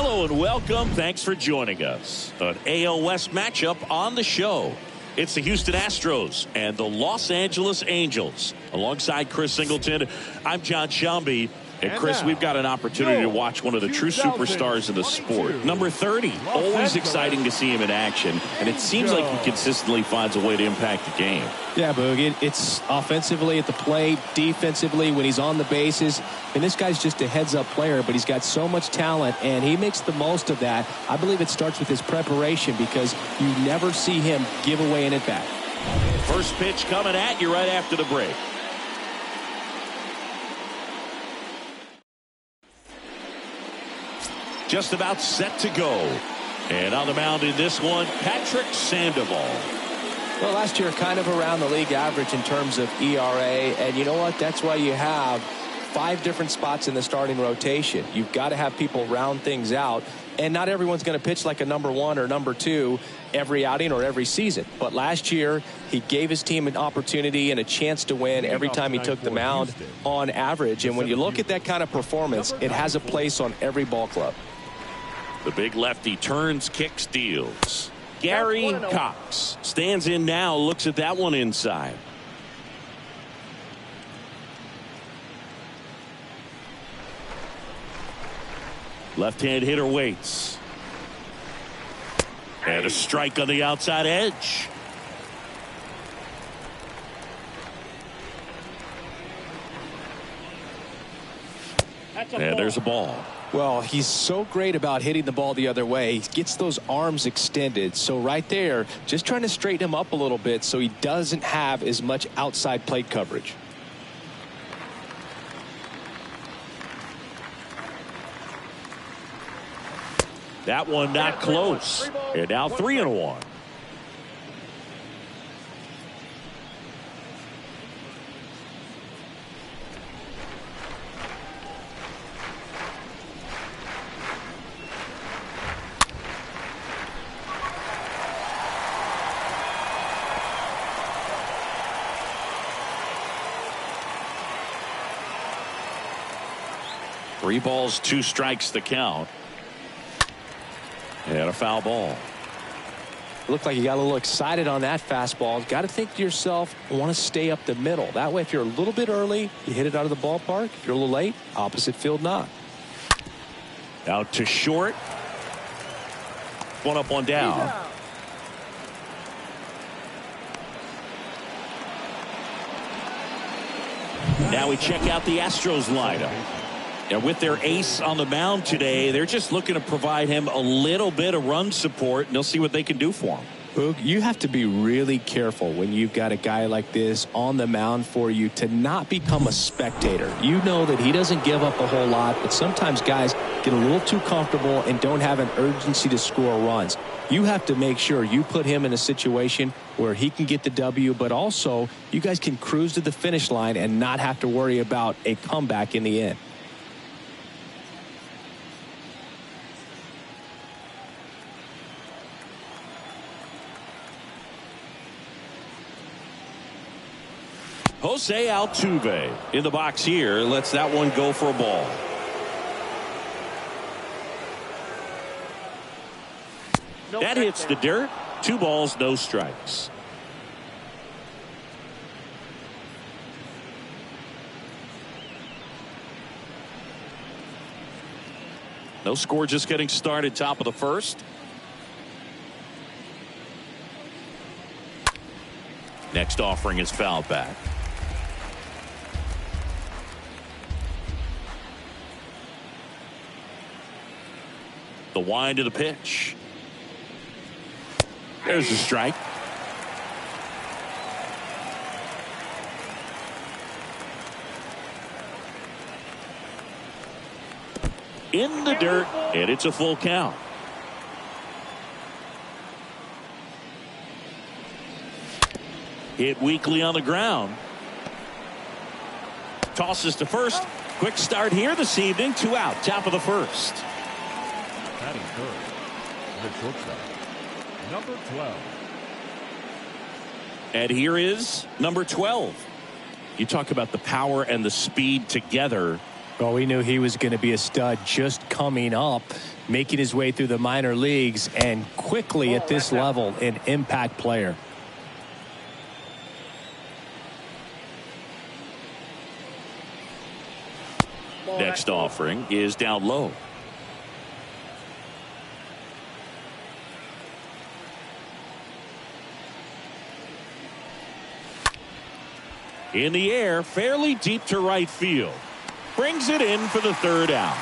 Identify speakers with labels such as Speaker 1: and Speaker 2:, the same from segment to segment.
Speaker 1: Hello and welcome. Thanks for joining us. An AL West matchup on the show. It's the Houston Astros and the Los Angeles Angels. Alongside Chris Singleton, I'm John Shambi. And Chris, we've got an opportunity to watch one of the true superstars of the sport. Number 30. Always exciting to see him in action. And it seems like he consistently finds a way to impact the game.
Speaker 2: Yeah, Boog. It's offensively at the plate, defensively when he's on the bases. And this guy's just a heads-up player, but he's got so much talent, and he makes the most of that. I believe it starts with his preparation because you never see him give away an at-bat.
Speaker 1: First pitch coming at you right after the break. Just about set to go. And on the mound in this one, Patrick Sandoval.
Speaker 2: Well, last year kind of around the league average in terms of ERA. And you know what? That's why you have 5 different spots in the starting rotation. You've got to have people round things out. And not everyone's going to pitch like a number 1 or number 2 every outing or every season. But last year, he gave his team an opportunity and a chance to win every time he took the mound on average. And when you look at that kind of performance, it has a place on every ball club.
Speaker 1: The big lefty turns, kicks, deals. Gary Cox stands in now, looks at that one inside. Left-hand hitter waits. And a strike on the outside edge. And there's a ball.
Speaker 2: Well, he's so great about hitting the ball the other way. He gets those arms extended. So right there, just trying to straighten him up a little bit so he doesn't have as much outside plate coverage.
Speaker 1: That one not close. And now 3-1. Three balls, 2 strikes the count. And a foul ball.
Speaker 2: Looked like you got a little excited on that fastball. Got to think to yourself, want to stay up the middle. That way, if you're a little bit early, you hit it out of the ballpark. If you're a little late, opposite field knock.
Speaker 1: Out to short. One up, one down. Now we check out the Astros lineup. And with their ace on the mound today, they're just looking to provide him a little bit of run support, and they'll see what they can do for him.
Speaker 2: Boog, you have to be really careful when you've got a guy like this on the mound for you to not become a spectator. You know that he doesn't give up a whole lot, but sometimes guys get a little too comfortable and don't have an urgency to score runs. You have to make sure you put him in a situation where he can get the W, but also you guys can cruise to the finish line and not have to worry about a comeback in the end.
Speaker 1: Jose Altuve in the box here. Lets that one go for a ball. That hits the dirt. 2 balls, no strikes. No score, just getting started, top of the first. Next offering is fouled back. The wind of the pitch. There's a strike. In the dirt, and it's a full count. Hit weakly on the ground. Tosses to first. Quick start here this evening. 2 out, top of the first.
Speaker 3: Batting third, the shortstop, number 12.
Speaker 1: And here is number 12. You talk about the power and the speed together.
Speaker 2: Well, we knew he was going to be a stud just coming up, making his way through the minor leagues, and quickly at this level, an impact player.
Speaker 1: Next offering is down low. In the air, fairly deep to right field. Brings it in for the third out.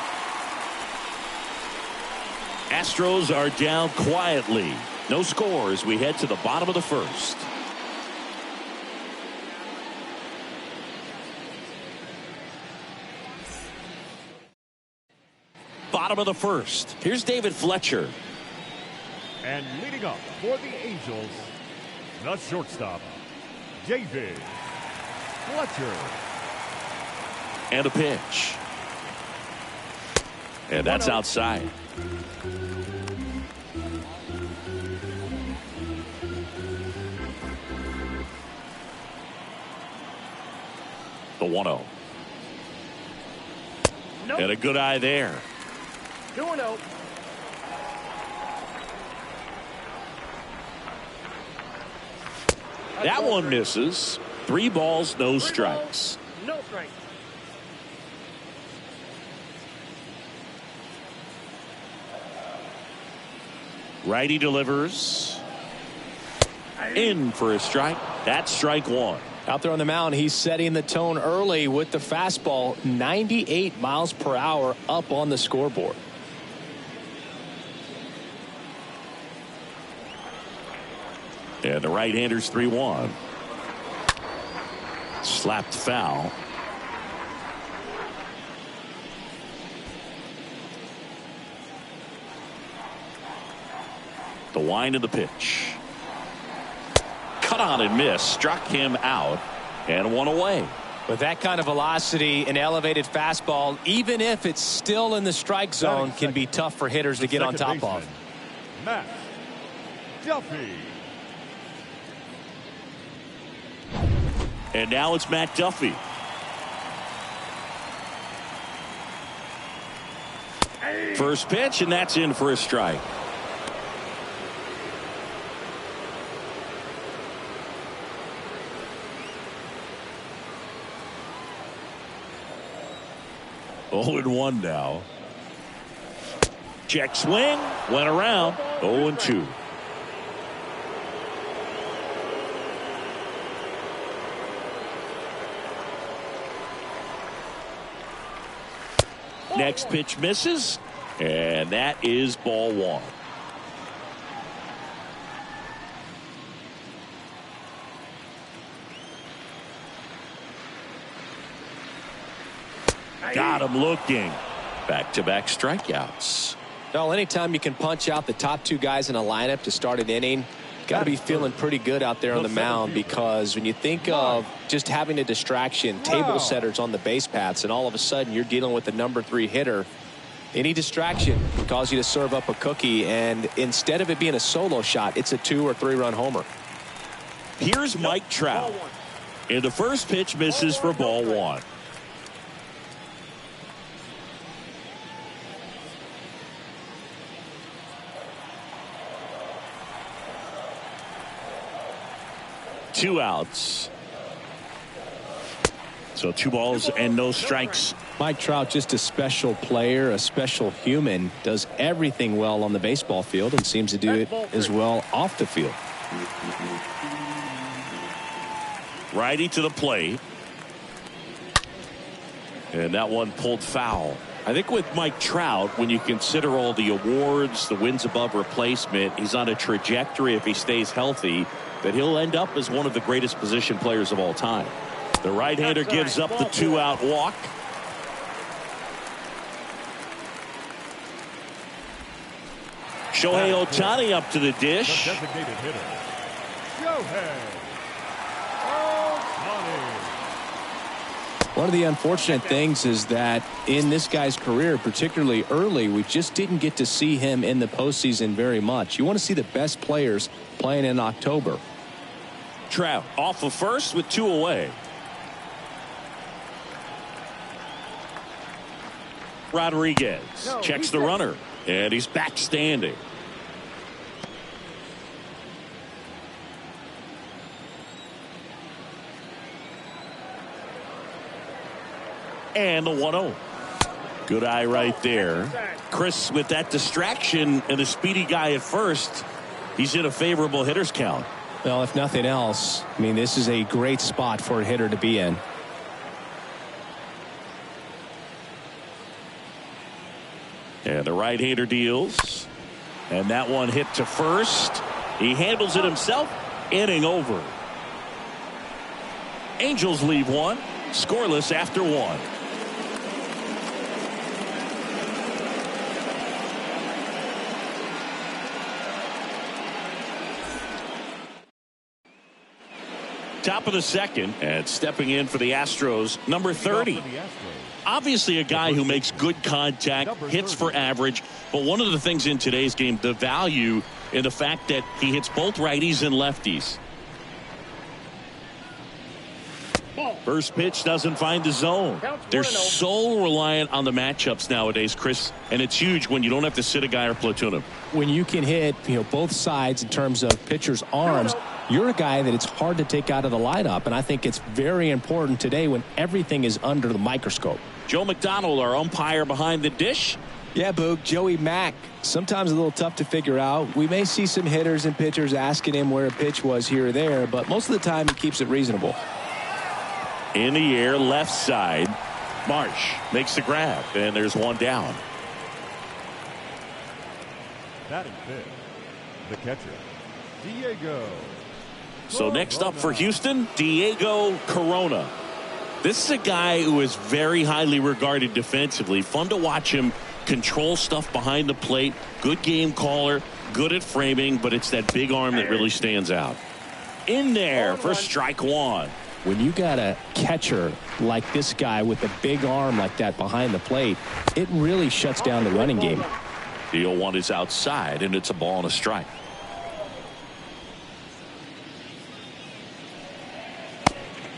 Speaker 1: Astros are down quietly. No score as we head to the bottom of the first. Bottom of the first. Here's David Fletcher.
Speaker 3: And leading up for the Angels, the shortstop, David Fletcher.
Speaker 1: And a pitch. And that's outside. The 1-0. Nope. And a good eye there.
Speaker 4: 2-0.
Speaker 1: That one misses. 3 balls, no strikes.
Speaker 4: No strikes.
Speaker 1: Righty delivers. In for a strike. That's strike 1.
Speaker 2: Out there on the mound, he's setting the tone early with the fastball, 98 miles per hour up on the scoreboard.
Speaker 1: And the right-hander's 3-1. Slapped foul. The wind of the pitch. Cut on and miss. Struck him out. And one away.
Speaker 2: With that kind of velocity, an elevated fastball, even if it's still in the strike zone, can be tough for hitters to get on top of.
Speaker 3: Matt Duffy.
Speaker 1: And now it's Matt Duffy. First pitch, and that's in for a strike. Oh, and 1 now. Check swing, went around. 0-2. Next pitch misses, and that is ball 1. Got him looking. Back-to-back strikeouts.
Speaker 2: Well, anytime you can punch out the top 2 guys in a lineup to start an inning, got to be feeling pretty good out there on the mound, because when you think of just having a distraction, table setters on the base paths, and all of a sudden you're dealing with the number 3 hitter, any distraction can cause you to serve up a cookie, and instead of it being a solo shot, it's a 2 or 3 run homer.
Speaker 1: Here's Mike Trout. And the first pitch misses for ball 1. Two outs. So 2 balls and no strikes.
Speaker 2: Mike Trout, just a special player, a special human, does everything well on the baseball field and seems to do it as well off the field.
Speaker 1: Righty to the plate. And that one pulled foul. I think with Mike Trout, when you consider all the awards, the wins above replacement, he's on a trajectory, if he stays healthy, that he'll end up as one of the greatest position players of all time. The right-hander gives up the 2-out walk. Shohei Ohtani up to the dish.
Speaker 3: The designated hitter, Shohei Ohtani.
Speaker 2: One of the unfortunate things is that in this guy's career, particularly early, we just didn't get to see him in the postseason very much. You want to see the best players playing in October.
Speaker 1: Trout off of first with 2 away. Rodriguez checks the runner, and he's back standing. And the 1-0. Good eye right there. Chris, with that distraction and the speedy guy at first, he's in a favorable hitter's count.
Speaker 2: Well, if nothing else, I mean, this is a great spot for a hitter to be in.
Speaker 1: And the right-hander deals. And that one hit to first. He handles it himself. Inning over. Angels leave one. Scoreless after one. Top of the second, and stepping in for the Astros, number 30. Obviously a guy who makes good contact, hits for average, but one of the things in today's game, the value in the fact that he hits both righties and lefties. First pitch doesn't find the zone. They're so reliant on the matchups nowadays, Chris, and it's huge when you don't have to sit a guy or platoon him.
Speaker 2: When you can hit, both sides in terms of pitchers' arms, you're a guy that it's hard to take out of the lineup, and I think it's very important today when everything is under the microscope.
Speaker 1: Joe McDonald, our umpire behind the dish.
Speaker 2: Yeah, Boog, Joey Mack, sometimes a little tough to figure out. We may see some hitters and pitchers asking him where a pitch was here or there, but most of the time he keeps it reasonable.
Speaker 1: In the air, left side. Marsh makes the grab, and there's one down.
Speaker 3: Batting fifth, the catcher, Diego.
Speaker 1: So next up for Houston, Diego Corona. This is a guy who is very highly regarded defensively. Fun to watch him control stuff behind the plate. Good game caller, good at framing, but it's that big arm that really stands out. In there for strike one.
Speaker 2: When you got a catcher like this guy with a big arm like that behind the plate, it really shuts down the running game.
Speaker 1: The 0-1 is outside, and it's a ball and a strike.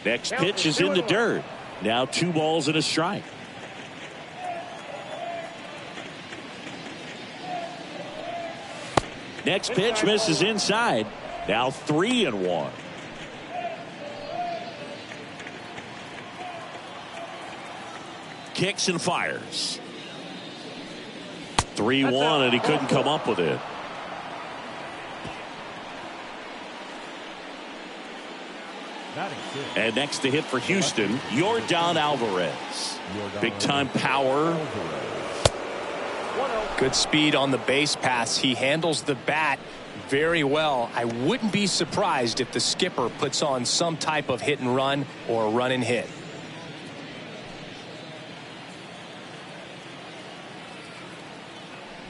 Speaker 1: Next pitch is in the dirt. Now 2 balls and a strike. Next pitch misses inside. Now 3-1. Kicks and fires. 3-1, and he couldn't come up with it. And next to hit for Houston, Yordan Alvarez. Big time power.
Speaker 2: Good speed on the base pass. He handles the bat very well. I wouldn't be surprised if the skipper puts on some type of hit and run or run and hit.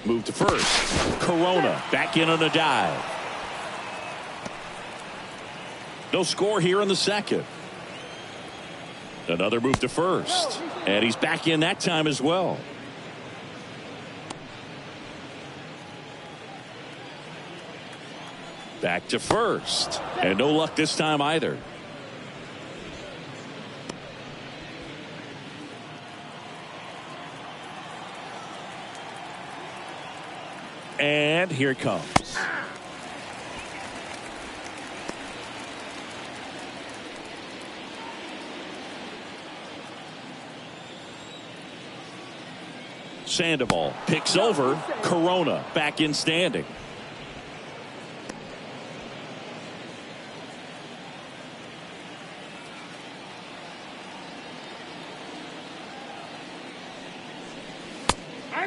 Speaker 1: Move to first. Corona back in on a dive. No score here in the second. Another move to first. And he's back in that time as well. Back to first. And no luck this time either. And here it comes. Sandoval picks over. Corona back in standing.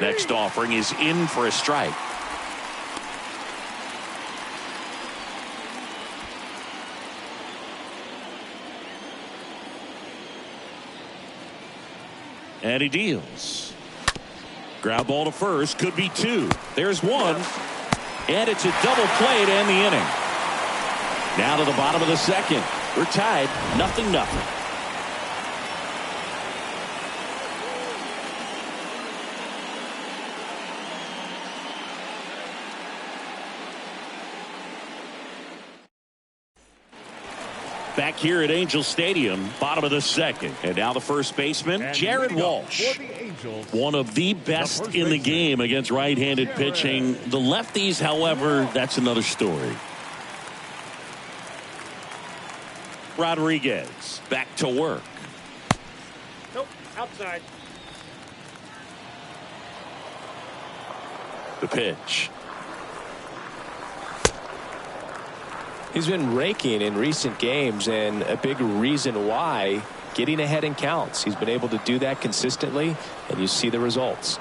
Speaker 1: Next offering is in for a strike. And he deals. Ground ball to first. Could be 2. There's 1. And it's a double play to end the inning. Now to the bottom of the second. We're tied 0-0. Back here at Angel Stadium, bottom of the second. And now the first baseman, Jared Walsh.
Speaker 3: Angels.
Speaker 1: One of the best in the game against right-handed pitching. The lefties, however, that's another story. Rodriguez back to work.
Speaker 4: Nope, outside.
Speaker 1: The pitch.
Speaker 2: He's been raking in recent games, and a big reason why, getting ahead in counts. He's been able to do that consistently, and you see the results.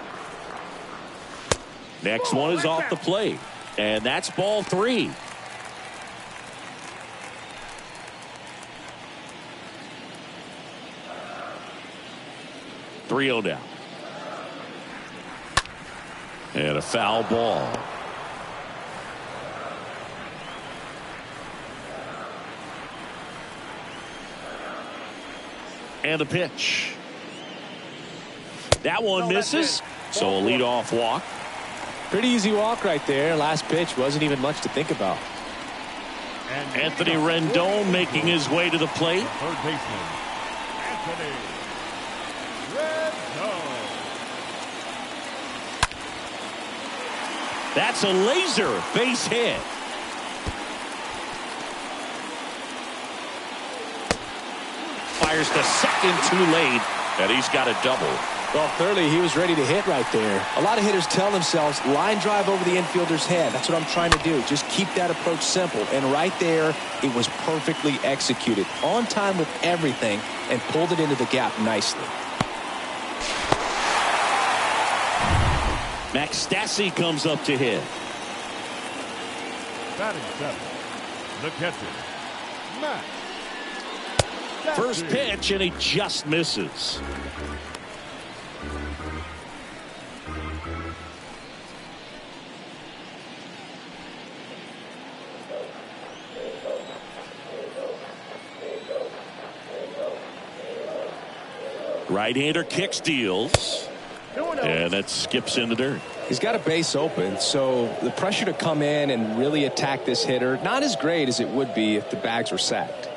Speaker 1: Next one is off the plate, and that's ball 3. .3-0 down. And a foul ball. And a pitch. That one misses. So a leadoff walk.
Speaker 2: Pretty easy walk right there. Last pitch wasn't even much to think about.
Speaker 3: And
Speaker 1: Anthony Rendon making his way to the plate.
Speaker 3: third baseman, Anthony Rendon.
Speaker 1: That's a laser base hit. Fires to second too late, and he's got a double.
Speaker 2: Well, clearly he was ready to hit right there. A lot of hitters tell themselves, line drive over the infielder's head. That's what I'm trying to do. Just keep that approach simple. And right there, it was perfectly executed. On time with everything, and pulled it into the gap nicely.
Speaker 1: Max Stassi comes up to hit.
Speaker 3: Batting 7th, the catcher, Max.
Speaker 1: First pitch, and he just misses. Right-hander kicks, deals, and that skips in the dirt.
Speaker 2: He's got a base open, so the pressure to come in and really attack this hitter, not as great as it would be if the bags were sacked.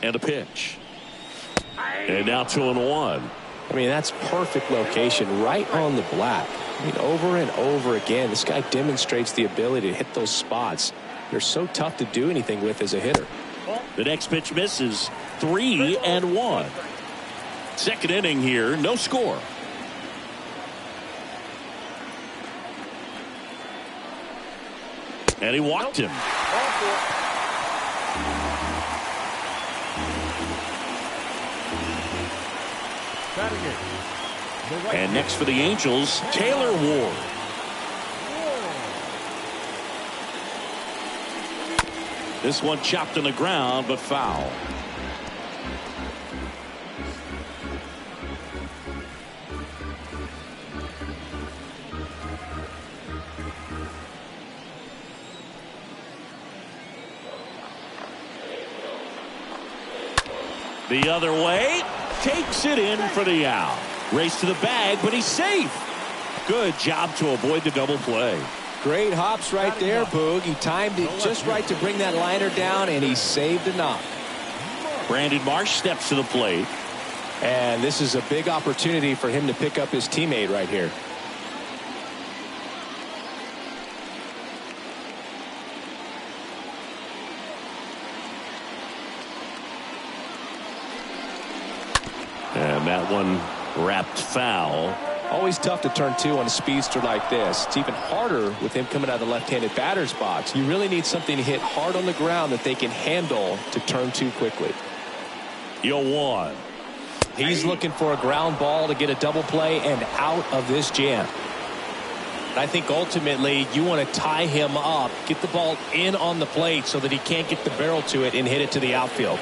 Speaker 1: And a pitch. And now 2-1.
Speaker 2: I mean, that's perfect location, right on the black. I mean, over and over again, this guy demonstrates the ability to hit those spots. They're so tough to do anything with as a hitter.
Speaker 1: The next pitch misses. 3-1. Second inning here, no score. And he walked him. And next for the Angels, Taylor Ward. This one chopped on the ground, but foul. The other way, takes it in for the out. Race to the bag, but he's safe. Good job to avoid the double play.
Speaker 2: Great hops right there, Boog. He timed it just right to bring that liner down, and he saved a knock.
Speaker 1: Brandon Marsh steps to the plate.
Speaker 2: And this is a big opportunity for him to pick up his teammate right here.
Speaker 1: And that one wrapped foul.
Speaker 2: Always tough to turn 2 on a speedster like this. It's even harder with him coming out of the left-handed batter's box. You really need something to hit hard on the ground that they can handle to turn 2 quickly.
Speaker 1: 0-1.
Speaker 2: He's looking for a ground ball to get a double play and out of this jam. I think ultimately you want to tie him up, get the ball in on the plate so that he can't get the barrel to it and hit it to the outfield.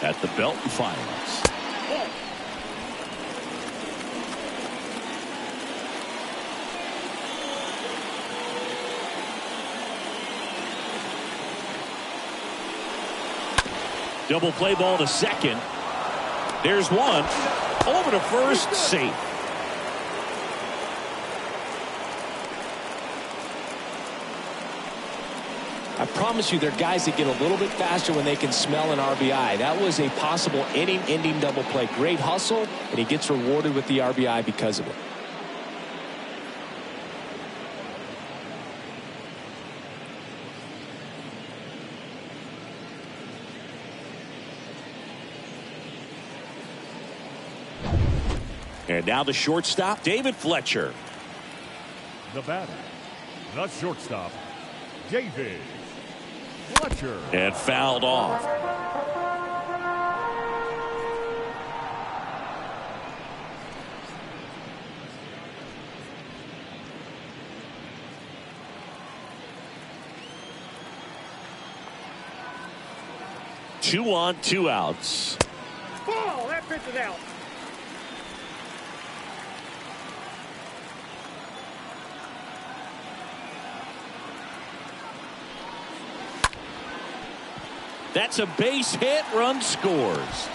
Speaker 1: At the belt and finals. Double play ball to second. There's one. Over to first, safe.
Speaker 2: I promise you, there are guys that get a little bit faster when they can smell an RBI. That was a possible inning-ending double play. Great hustle, and he gets rewarded with the RBI because of it.
Speaker 1: And now the shortstop, David Fletcher.
Speaker 3: The batter, the shortstop, David Fletcher.
Speaker 1: And fouled off. Two on, two outs.
Speaker 4: Ball, that pitch is out.
Speaker 1: That's a base hit. Run scores.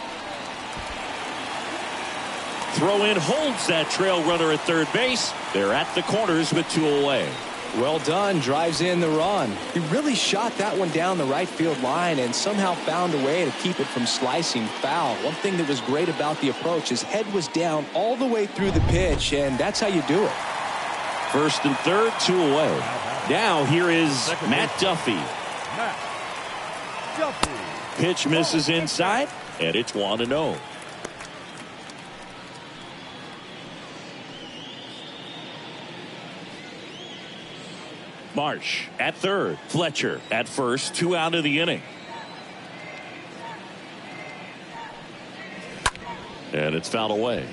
Speaker 1: Throw in holds that trail runner at third base. They're at the corners with two away.
Speaker 2: Well done. Drives in the run. He really shot that one down the right field line and somehow found a way to keep it from slicing foul. One thing that was great about the approach, his head was down all the way through the pitch, and that's how you do it.
Speaker 1: First and third, two away. Now here is Matt Duffy. Pitch misses inside, and it's 1-0. Marsh at third, Fletcher at first, 2 out of the inning. And it's fouled away.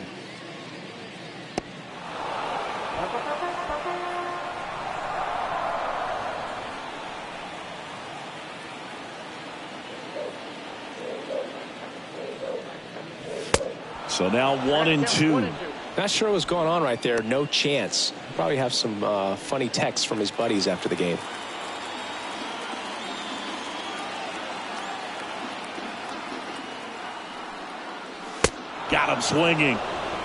Speaker 1: So now 1-2.
Speaker 2: Not sure what's going on right there. No chance. Probably have some funny texts from his buddies after the game.
Speaker 1: Got him swinging.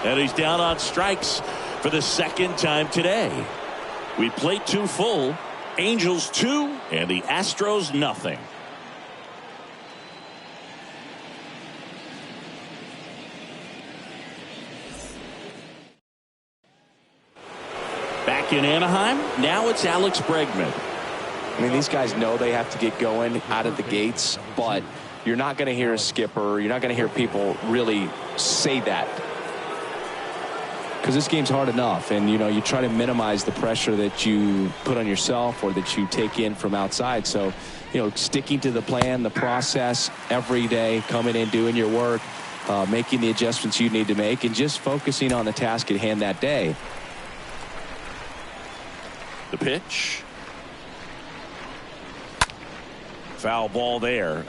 Speaker 1: And he's down on strikes for the second time today. We played 2 full. Angels 2 and the Astros nothing. Back in Anaheim, now it's Alex Bregman.
Speaker 2: I mean, these guys know they have to get going out of the gates, but you're not going to hear a skipper. You're not going to hear people really say that. Because this game's hard enough, and, you know, you try to minimize the pressure that you put on yourself or that you take in from outside. So, you know, sticking to the plan, the process every day, coming in, doing your work, making the adjustments you need to make, and just focusing on the task at hand that day.
Speaker 1: The pitch. Foul ball there.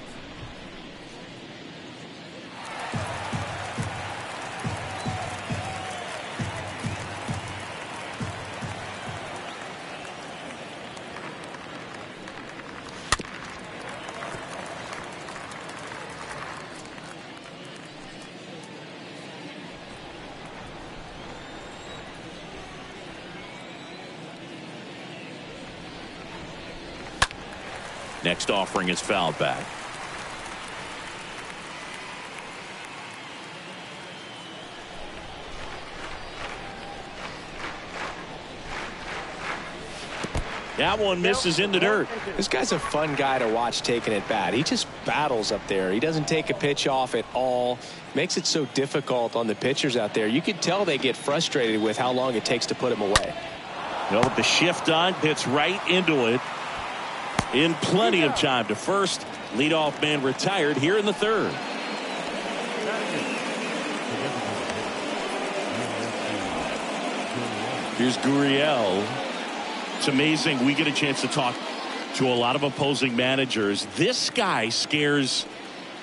Speaker 1: Next offering is fouled back. That one misses in the dirt.
Speaker 2: This guy's a fun guy to watch taking it bat. He just battles up there. He doesn't take a pitch off at all. Makes it so difficult on the pitchers out there. You can tell they get frustrated with how long it takes to put him away.
Speaker 1: Well, with the shift on, hits right into it. In plenty of time to first. Leadoff man retired here in the third. Here's Gurriel. It's amazing. We get a chance to talk to a lot of opposing managers. This guy scares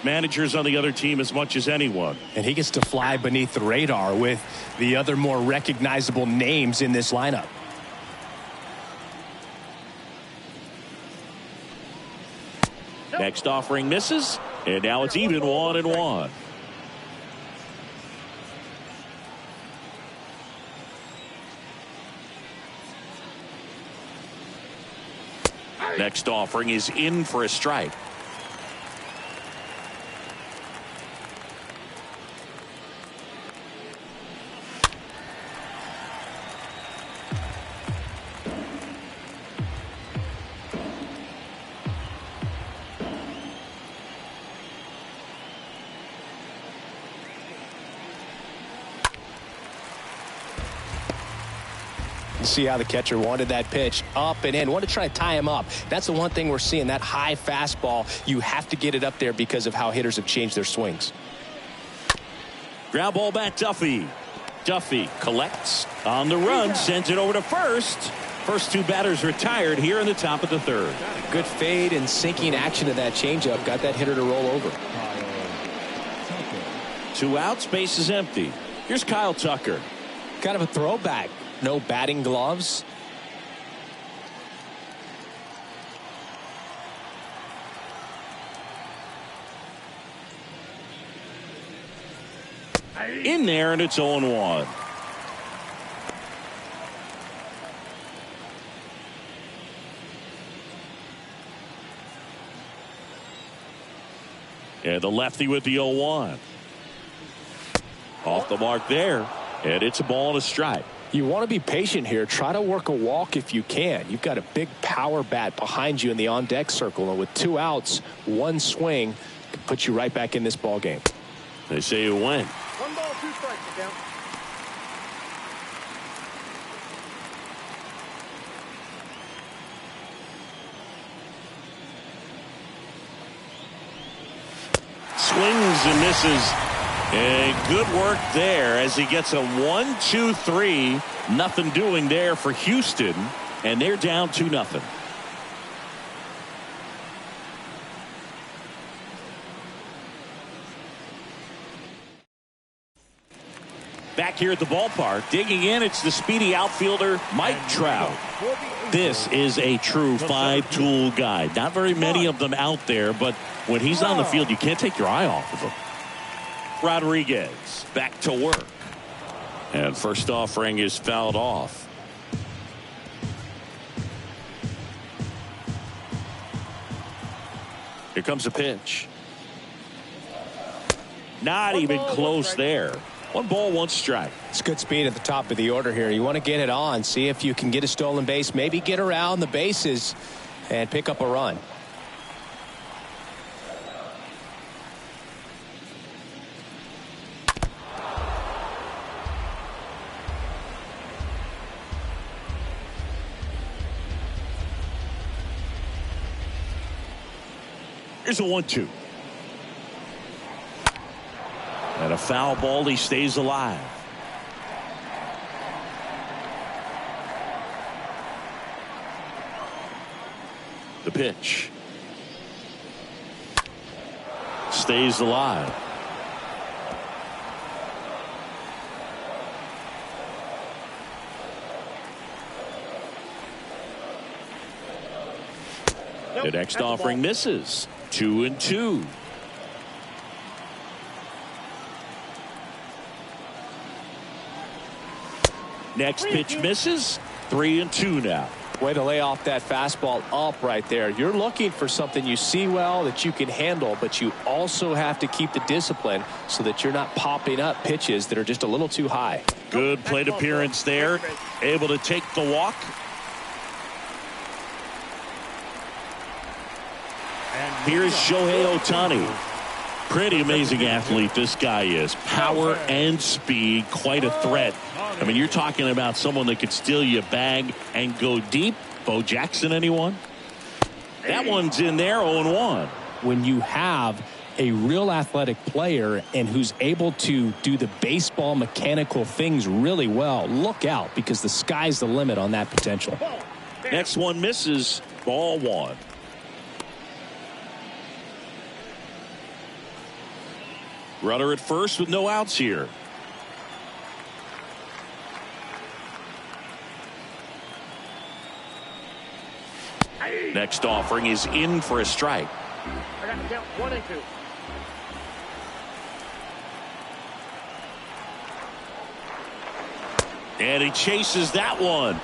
Speaker 1: managers on the other team as much as anyone.
Speaker 2: And he gets to fly beneath the radar with the other more recognizable names in this lineup.
Speaker 1: Next offering misses, and now it's even 1-1. Next offering is in for a strike.
Speaker 2: See how the catcher wanted that pitch up and in. Want to try to tie him up. That's the one thing we're seeing. That high fastball, you have to get it up there because of how hitters have changed their swings.
Speaker 1: Ground ball back, Duffy. Duffy collects on the run, sends it over to first. First two batters retired here in the top of the third.
Speaker 2: Good fade and sinking action to that changeup. Got that hitter to roll over.
Speaker 1: 2 outs, base is empty. Here's Kyle Tucker.
Speaker 2: Kind of a throwback. No batting gloves.
Speaker 1: In there, and it's 0-1. And the lefty with the 0-1. Off the mark there, and it's a ball and a strike.
Speaker 2: You want to be patient here. Try to work a walk if you can. You've got a big power bat behind you in the on-deck circle, and with 2 outs, 1 swing can put you right back in this ball game.
Speaker 1: They say you win.
Speaker 4: 1 ball, 2 strikes, count.
Speaker 1: Swings and misses. And good work there as he gets a 1-2-3. Nothing doing there for Houston. And they're down 2-0. Back here at the ballpark, digging in, it's the speedy outfielder, Mike Trout. This is a true 5-tool guy. Not very many of them out there, but when he's on the field, you can't take your eye off of him. Rodriguez back to work. And first offering is fouled off. Here comes a pitch. Not even close there. 1 ball, 1 strike.
Speaker 2: It's good speed at the top of the order here. You want to get it on, see if you can get a stolen base, maybe get around the bases and pick up a run.
Speaker 1: Here's a 1-2. And a foul ball. He stays alive. The pitch. Stays alive. The next offering misses. 2-2. Next pitch misses. 3-2 now.
Speaker 2: Way to lay off that fastball up right there. You're looking for something you see well that you can handle, but you also have to keep the discipline so that you're not popping up pitches that are just a little too high.
Speaker 1: Good plate appearance there. Able to take the walk. Here's Shohei Ohtani. Pretty amazing athlete this guy is. Power and speed, quite a threat. I mean, you're talking about someone that could steal you a bag and go deep. Bo Jackson, anyone? That one's in there, 0-1.
Speaker 2: When you have a real athletic player and who's able to do the baseball mechanical things really well, look out, because the sky's the limit on that potential.
Speaker 1: Next one misses. Ball 1. Runner at first with no outs here. Next offering is in for a strike.
Speaker 4: I got to count 1 and 2.
Speaker 1: And he chases that one.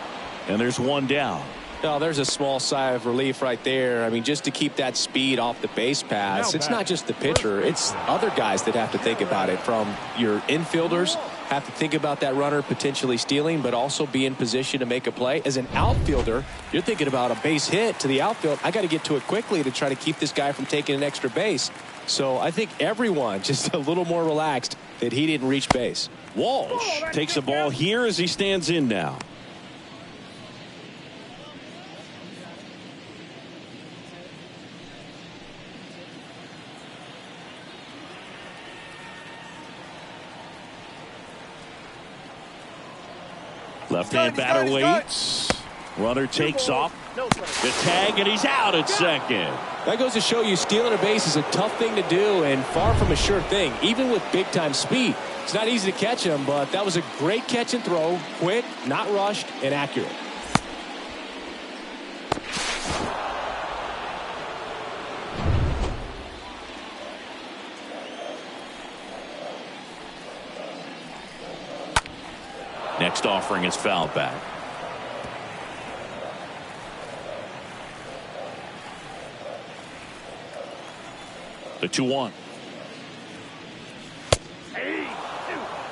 Speaker 1: And there's 1 down.
Speaker 2: Oh, there's a small sigh of relief right there. I mean, just to keep that speed off the base pass, it's not just the pitcher, it's other guys that have to think about it. From your infielders, have to think about that runner potentially stealing, but also be in position to make a play. As an outfielder, you're thinking about a base hit to the outfield. I got to get to it quickly to try to keep this guy from taking an extra base. So I think everyone just a little more relaxed that he didn't reach base.
Speaker 1: Walsh takes a ball here as he stands in now. Left-hand batter waits. Runner takes off. The tag, and he's out at second.
Speaker 2: That goes to show you stealing a base is a tough thing to do and far from a sure thing, even with big-time speed. It's not easy to catch him, but that was a great catch and throw. Quick, not rushed, and accurate.
Speaker 1: Next offering is fouled back. The 2-1.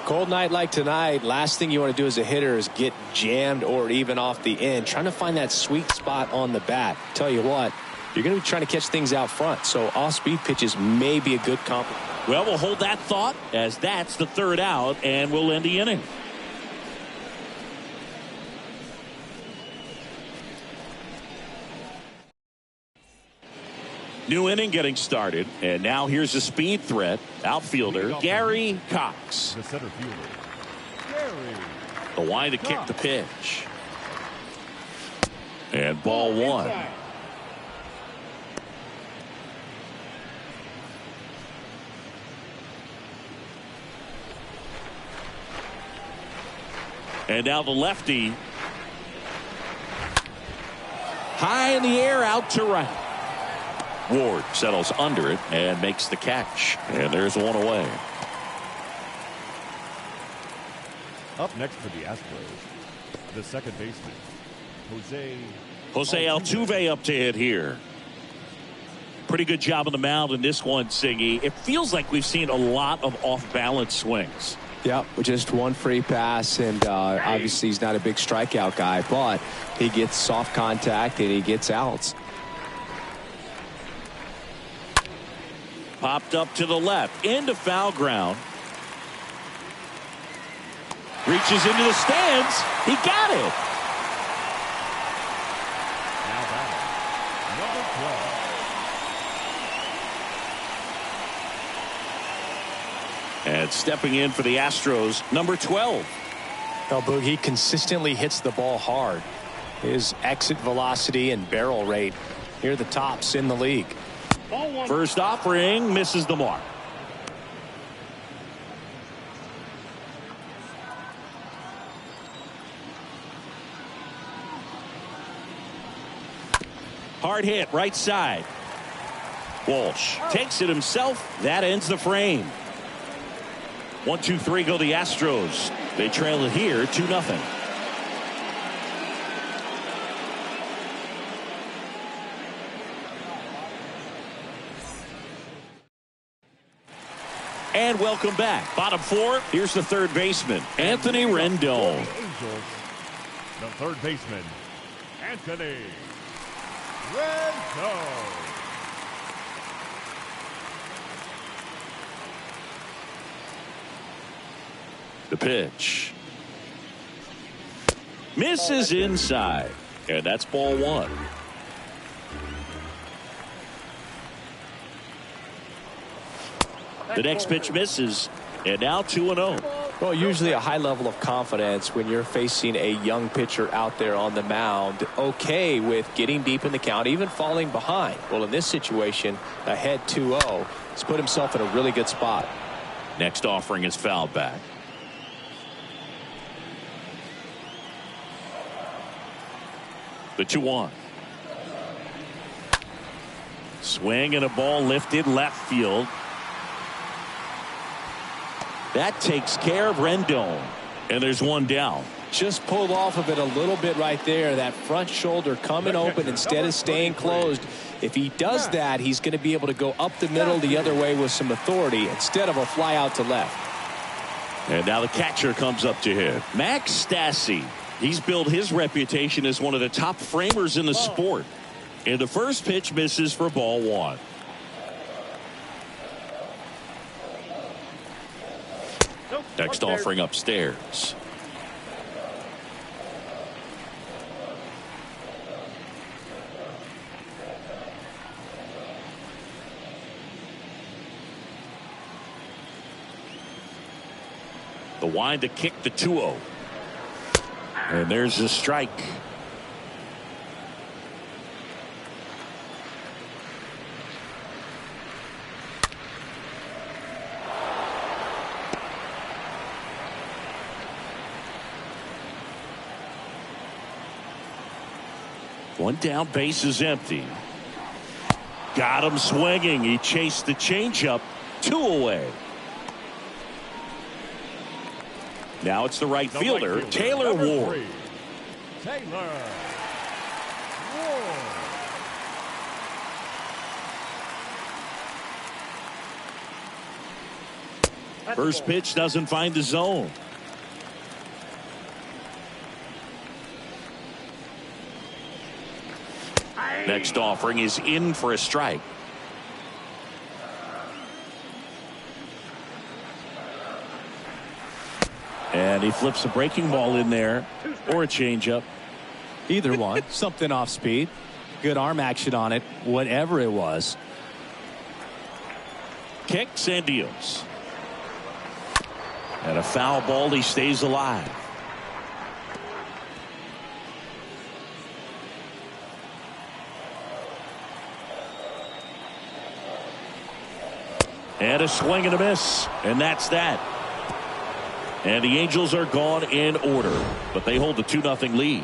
Speaker 2: Cold night like tonight, last thing you want to do as a hitter is get jammed or even off the end. Trying to find that sweet spot on the bat. Tell you what, you're going to be trying to catch things out front, so off-speed pitches may be a good compliment.
Speaker 1: Well, we'll hold that thought as that's the third out, and we'll end the inning. New inning getting started, and now here's a speed threat. Outfielder Gary Cox.
Speaker 3: The center fielder, Gary.
Speaker 1: The line to kick the pitch. And ball one. And now the lefty. High in the air, out to right. Ward settles under it and makes the catch. And there's one away.
Speaker 3: Up next for the Astros, the second baseman,
Speaker 1: Jose Altuve up to hit here. Pretty good job on the mound in this one, Siggy. It feels like we've seen a lot of off-balance swings.
Speaker 2: Yep, just one free pass, and obviously he's not a big strikeout guy, but he gets soft contact and he gets outs.
Speaker 1: Popped up to the left, into foul ground. Reaches into the stands. He got it.
Speaker 3: Now batting, number 12.
Speaker 1: And stepping in for the Astros, number 12.
Speaker 2: Oh, Boog, he consistently hits the ball hard. His exit velocity and barrel rate near the tops in the league.
Speaker 1: First offering misses the mark. Hard hit right side. Walsh takes it himself. That ends the frame. 1-2-3 go the Astros. They trail it here 2-0. And welcome back. Bottom four. Here's the third baseman, Anthony Rendon.
Speaker 3: Angels, the third baseman, Anthony Rendon.
Speaker 1: The pitch. Misses inside. And that's ball one. The next pitch misses. And now 2-0.
Speaker 2: Well, usually a high level of confidence when you're facing a young pitcher out there on the mound. Okay with getting deep in the count, even falling behind. Well, in this situation, ahead 2-0. He's put himself in a really good spot.
Speaker 1: Next offering is fouled back. The 2-1. Swing and a ball lifted left field. That takes care of Rendon. And there's one down.
Speaker 2: Just pulled off of it a little bit right there. That front shoulder coming open instead of staying closed. If he does that, he's going to be able to go up the middle the other way with some authority instead of a fly out to left.
Speaker 1: And now the catcher comes up to him. Max Stassi. He's built his reputation as one of the top framers in the sport. And the first pitch misses for ball one. Next offering upstairs. The wind to kick the 2-0. And there's the strike. One down, base is empty. Got him swinging. He chased the changeup. 2 away. Now it's the right fielder, Taylor Ward.
Speaker 3: Taylor Ward.
Speaker 1: First pitch doesn't find the zone. Next offering is in for a strike. And he flips a breaking ball in there or a changeup.
Speaker 5: Either one. Something off speed. Good arm action on it. Whatever it was.
Speaker 1: Kicks and deals. And a foul ball. He stays alive. And a swing and a miss. And that's that. And the Angels are gone in order, but they hold the 2-0 lead.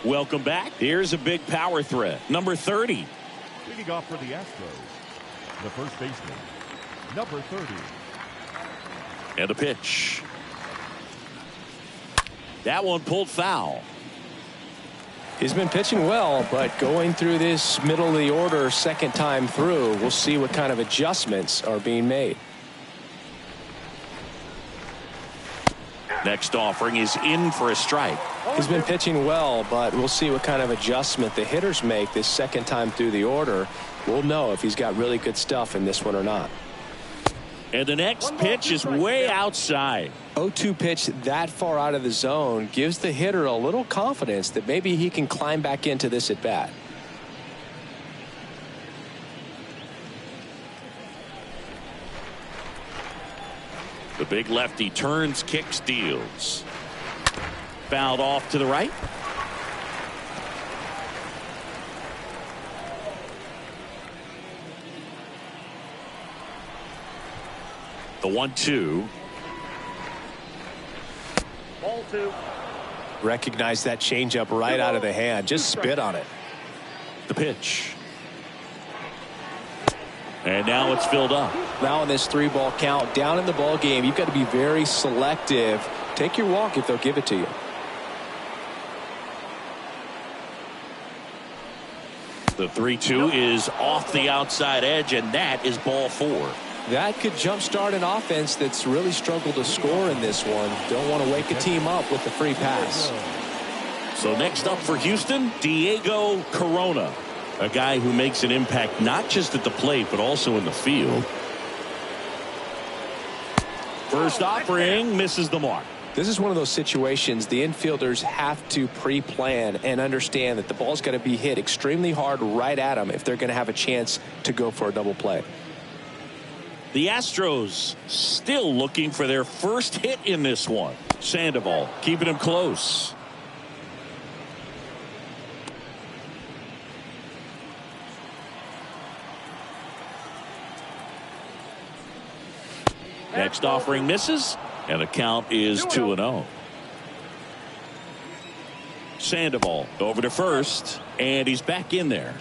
Speaker 1: Welcome back. Here's a big power threat. Number 30.
Speaker 3: Leading off for the Astros, the first baseman, number 30.
Speaker 1: And a pitch. That one pulled foul.
Speaker 2: He's been pitching well, but going through this middle of the order second time through, we'll see what kind of adjustments are being made.
Speaker 1: Next offering is in for a strike.
Speaker 2: He's been pitching well, but we'll see what kind of adjustment the hitters make this second time through the order. We'll know if he's got really good stuff in this one or not.
Speaker 1: And the next pitch is way outside.
Speaker 2: 0-2 pitch that far out of the zone gives the hitter a little confidence that maybe he can climb back into this at bat.
Speaker 1: The big lefty turns, kicks, deals. Fouled off to the right. The 1-2.
Speaker 4: Ball 2.
Speaker 2: Recognize that changeup right out of the hand. Just spit on it.
Speaker 1: The pitch. And now it's filled up.
Speaker 2: Now in this 3-ball count, down in the ball game, you've got to be very selective. Take your walk if they'll give it to you.
Speaker 1: The 3-2 is off the outside edge, and that is ball 4.
Speaker 2: That could jumpstart an offense that's really struggled to score in this one. Don't want to wake a team up with the free pass.
Speaker 1: So next up for Houston, Diego Corona, a guy who makes an impact not just at the plate but also in the field. First offering misses the mark.
Speaker 2: This is one of those situations the infielders have to pre-plan and understand that the ball's got to be hit extremely hard right at them if they're going to have a chance to go for a double play.
Speaker 1: The Astros still looking for their first hit in this one. Sandoval keeping him close. Next offering misses, and the count is 2-0. Sandoval over to first, and he's back in there.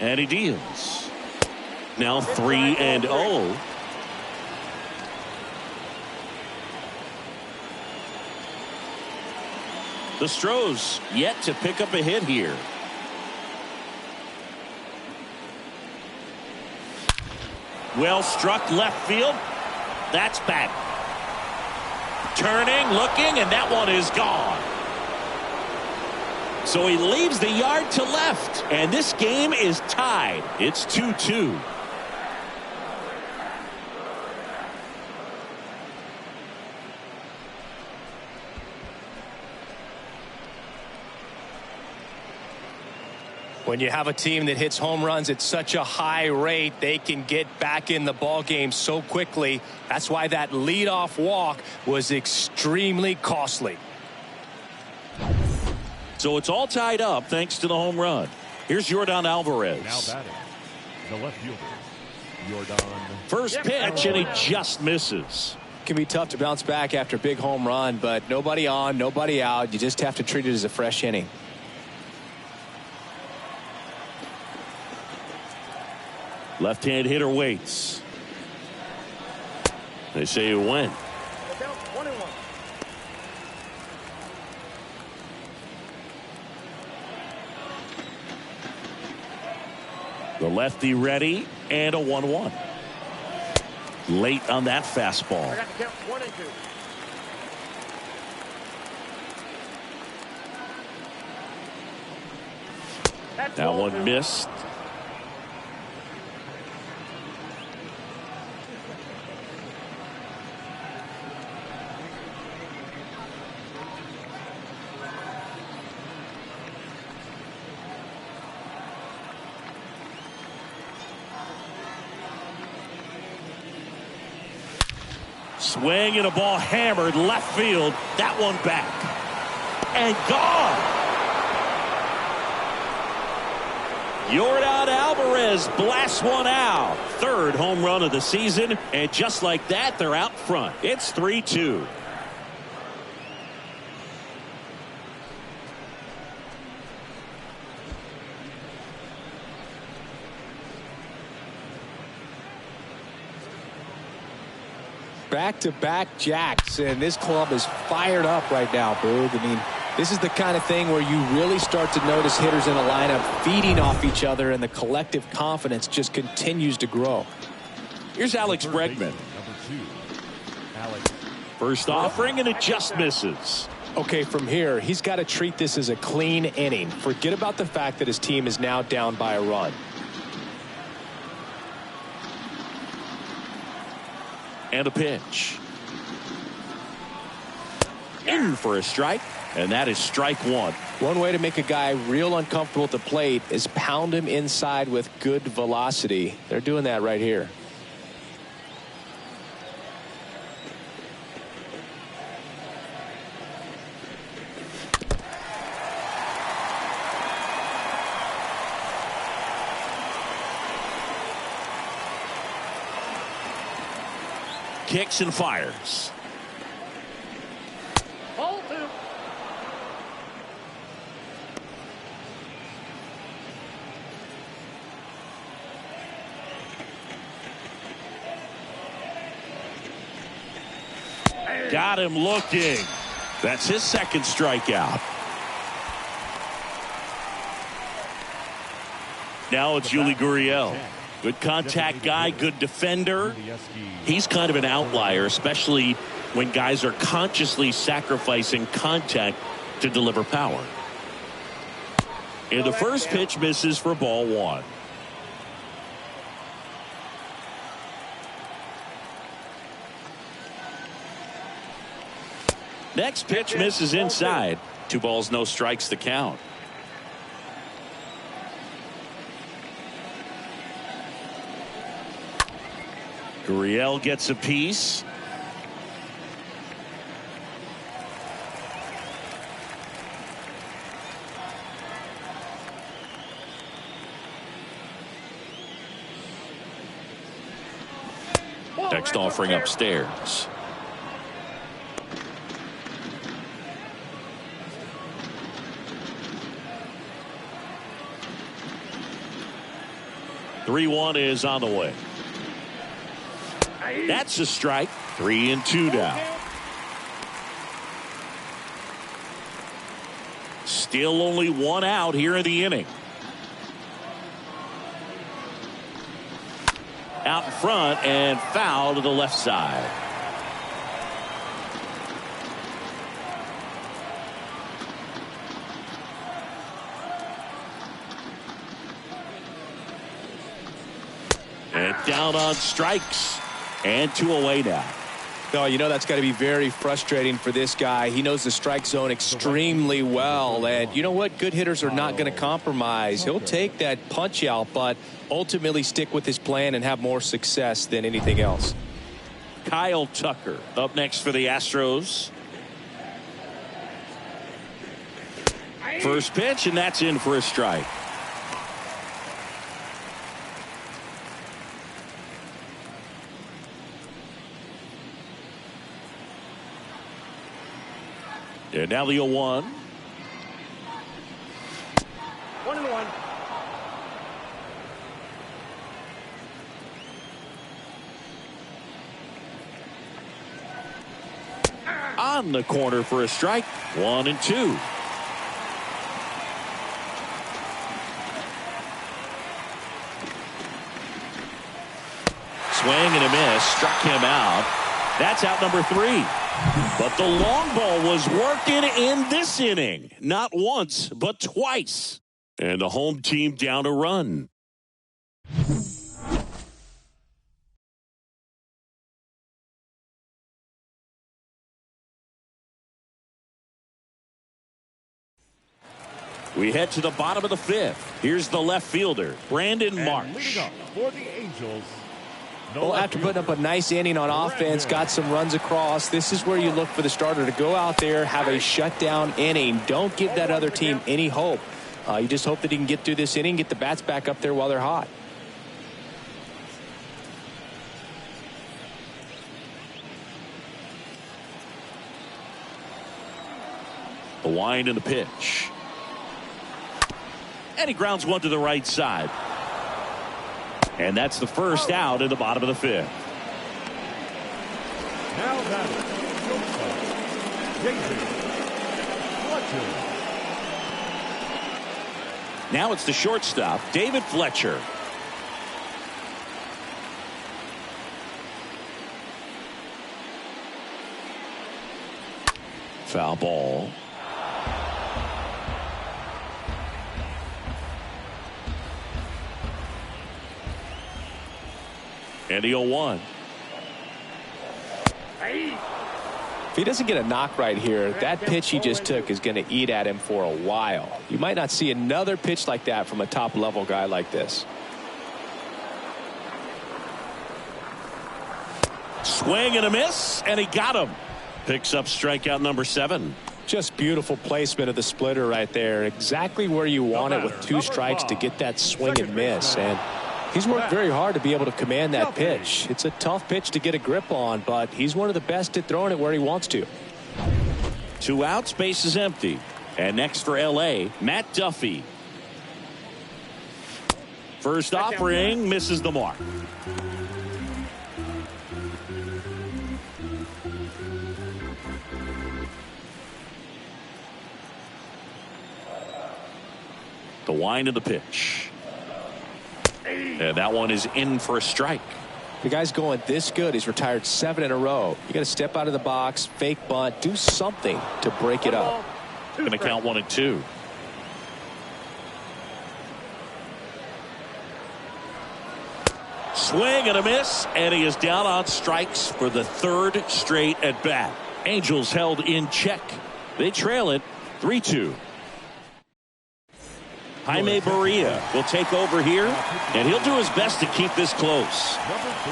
Speaker 1: And he deals. Now 3-0. The Astros yet to pick up a hit here. Well struck left field. That's back. Turning, looking, and that one is gone. So he leaves the yard to left, and this game is tied. It's 2-2.
Speaker 2: When you have a team that hits home runs at such a high rate, they can get back in the ball game so quickly. That's why that leadoff walk was extremely costly.
Speaker 1: So it's all tied up thanks to the home run. Here's Yordan Alvarez.
Speaker 3: Now batting, the left fielder, Yordan.
Speaker 1: First pitch, and he just misses.
Speaker 2: It can be tough to bounce back after a big home run, but nobody on, nobody out. You just have to treat it as a fresh inning.
Speaker 1: Left-hand hitter waits. They say it went.
Speaker 4: Down 21.
Speaker 1: The lefty ready, and a 1-1. Late on that fastball.
Speaker 4: I got to count 1 and 2. That's
Speaker 1: That
Speaker 4: ball
Speaker 1: one
Speaker 4: 2.
Speaker 1: missed. Swing and a ball hammered left field. That one back. And gone. Yordan Alvarez blasts one out. Third home run of the season. And just like that, they're out front. It's 3-2.
Speaker 2: Back-to-back jacks, and this club is fired up right now, Boog. I mean, this is the kind of thing where you really start to notice hitters in a lineup feeding off each other, and the collective confidence just continues to grow.
Speaker 1: Here's Alex Bregman.
Speaker 3: Number 2, Alex.
Speaker 1: First offering, and it just misses.
Speaker 2: Okay, from here, he's got to treat this as a clean inning. Forget about the fact that his team is now down by a run.
Speaker 1: And a pitch. In for a strike, and that is strike 1.
Speaker 2: One way to make a guy real uncomfortable at the plate is pound him inside with good velocity. They're doing that right here.
Speaker 1: Kicks and fires.
Speaker 4: Ball 2.
Speaker 1: Got him looking. That's his second strikeout. Now it's Yuli Gurriel. Good contact guy, good defender. He's kind of an outlier, especially when guys are consciously sacrificing contact to deliver power. And the first pitch misses for ball 1. Next pitch misses inside. 2 balls, no strikes to count. Gurriel gets a piece. next offering upstairs. "3-1 is on the way." That's a strike. 3-2 now. Still only one out here in the inning. Out in front and foul to the left side. And down on strikes. And 2 away now.
Speaker 2: No, you know that's got to be very frustrating for this guy. He knows the strike zone extremely well. And you know what? Good hitters are not going to compromise. He'll take that punch out, but ultimately stick with his plan and have more success than anything else.
Speaker 1: Kyle Tucker up next for the Astros. First pitch, and that's in for a strike. And now the 0-1.
Speaker 4: 1-1.
Speaker 1: On the corner for a strike. 1-2. Swing and a miss. Struck him out. That's out number 3. But the long ball was working in this inning. Not once, but twice. And the home team down a run. We head to the bottom of the 5th. Here's the left fielder, Brandon Marsh.
Speaker 3: Leading up for the Angels.
Speaker 2: Well, after putting up a nice inning on offense, got some runs across, this is where you look for the starter to go out there, have a shutdown inning. Don't give that other team any hope. You just hope that he can get through this inning, get the bats back up there while they're hot.
Speaker 1: The wind and the pitch. And he grounds one to the right side. And that's the first out in the bottom of the 5th.
Speaker 3: Now that Fletcher.
Speaker 1: Now it's the shortstop, David Fletcher. Foul ball. And the 0-1.
Speaker 2: If he doesn't get a knock right here, that pitch he just took is going to eat at him for a while. You might not see another pitch like that from a top-level guy like this.
Speaker 1: Swing and a miss, and he got him. Picks up strikeout number 7.
Speaker 2: Just beautiful placement of the splitter right there. Exactly where you want it with 2 strikes to get that swing and miss. And he's worked very hard to be able to command that pitch. It's a tough pitch to get a grip on, but he's one of the best at throwing it where he wants to.
Speaker 1: 2 outs, base is empty. And next for LA, Matt Duffy. First offering misses the mark. The wind of the pitch. And that one is in for a strike.
Speaker 2: The guy's going this good. He's retired 7 in a row. You got to step out of the box, fake bunt, do something to break it up.
Speaker 1: Going to count 1-2. Swing and a miss, and he is down on strikes for the 3rd straight at bat. Angels held in check. They trail it 3-2. Jaime Barria will take over here, and he'll do his best to keep this close.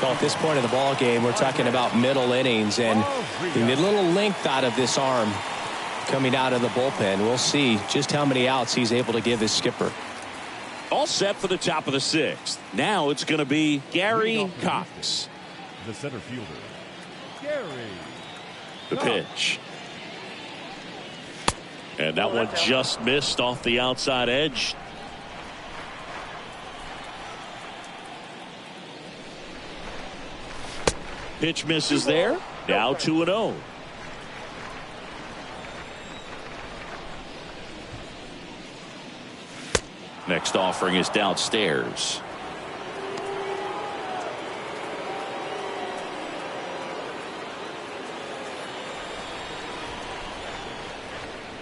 Speaker 2: Well, at this point in the ball game, we're talking about middle innings, and you need a little length out of this arm coming out of the bullpen. We'll see just how many outs he's able to give his skipper.
Speaker 1: All set for the top of the 6th. Now it's going to be Gary Cox.
Speaker 3: The center fielder, Gary.
Speaker 1: The pitch. And that one just missed off the outside edge. Pitch misses there. Now 2-0. Next offering is downstairs.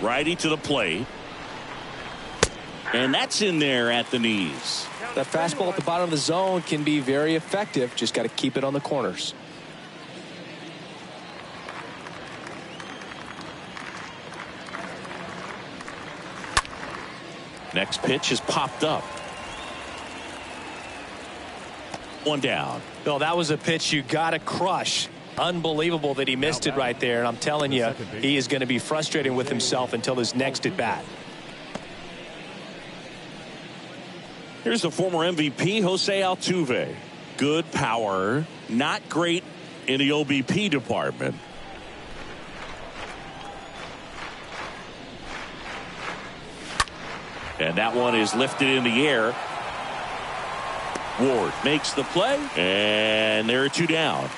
Speaker 1: Righty to the plate. And that's in there at the knees.
Speaker 2: That fastball at the bottom of the zone can be very effective. Just got to keep it on the corners.
Speaker 1: Next pitch is popped up. One down.
Speaker 2: Bill, that was a pitch you got to crush. Unbelievable that he missed it right there. And I'm telling you, he is going to be frustrated with himself until his next at bat.
Speaker 1: Here's the former MVP, Jose Altuve. Good power, not great in the OBP department. And that one is lifted in the air. Ward makes the play, and there are two down.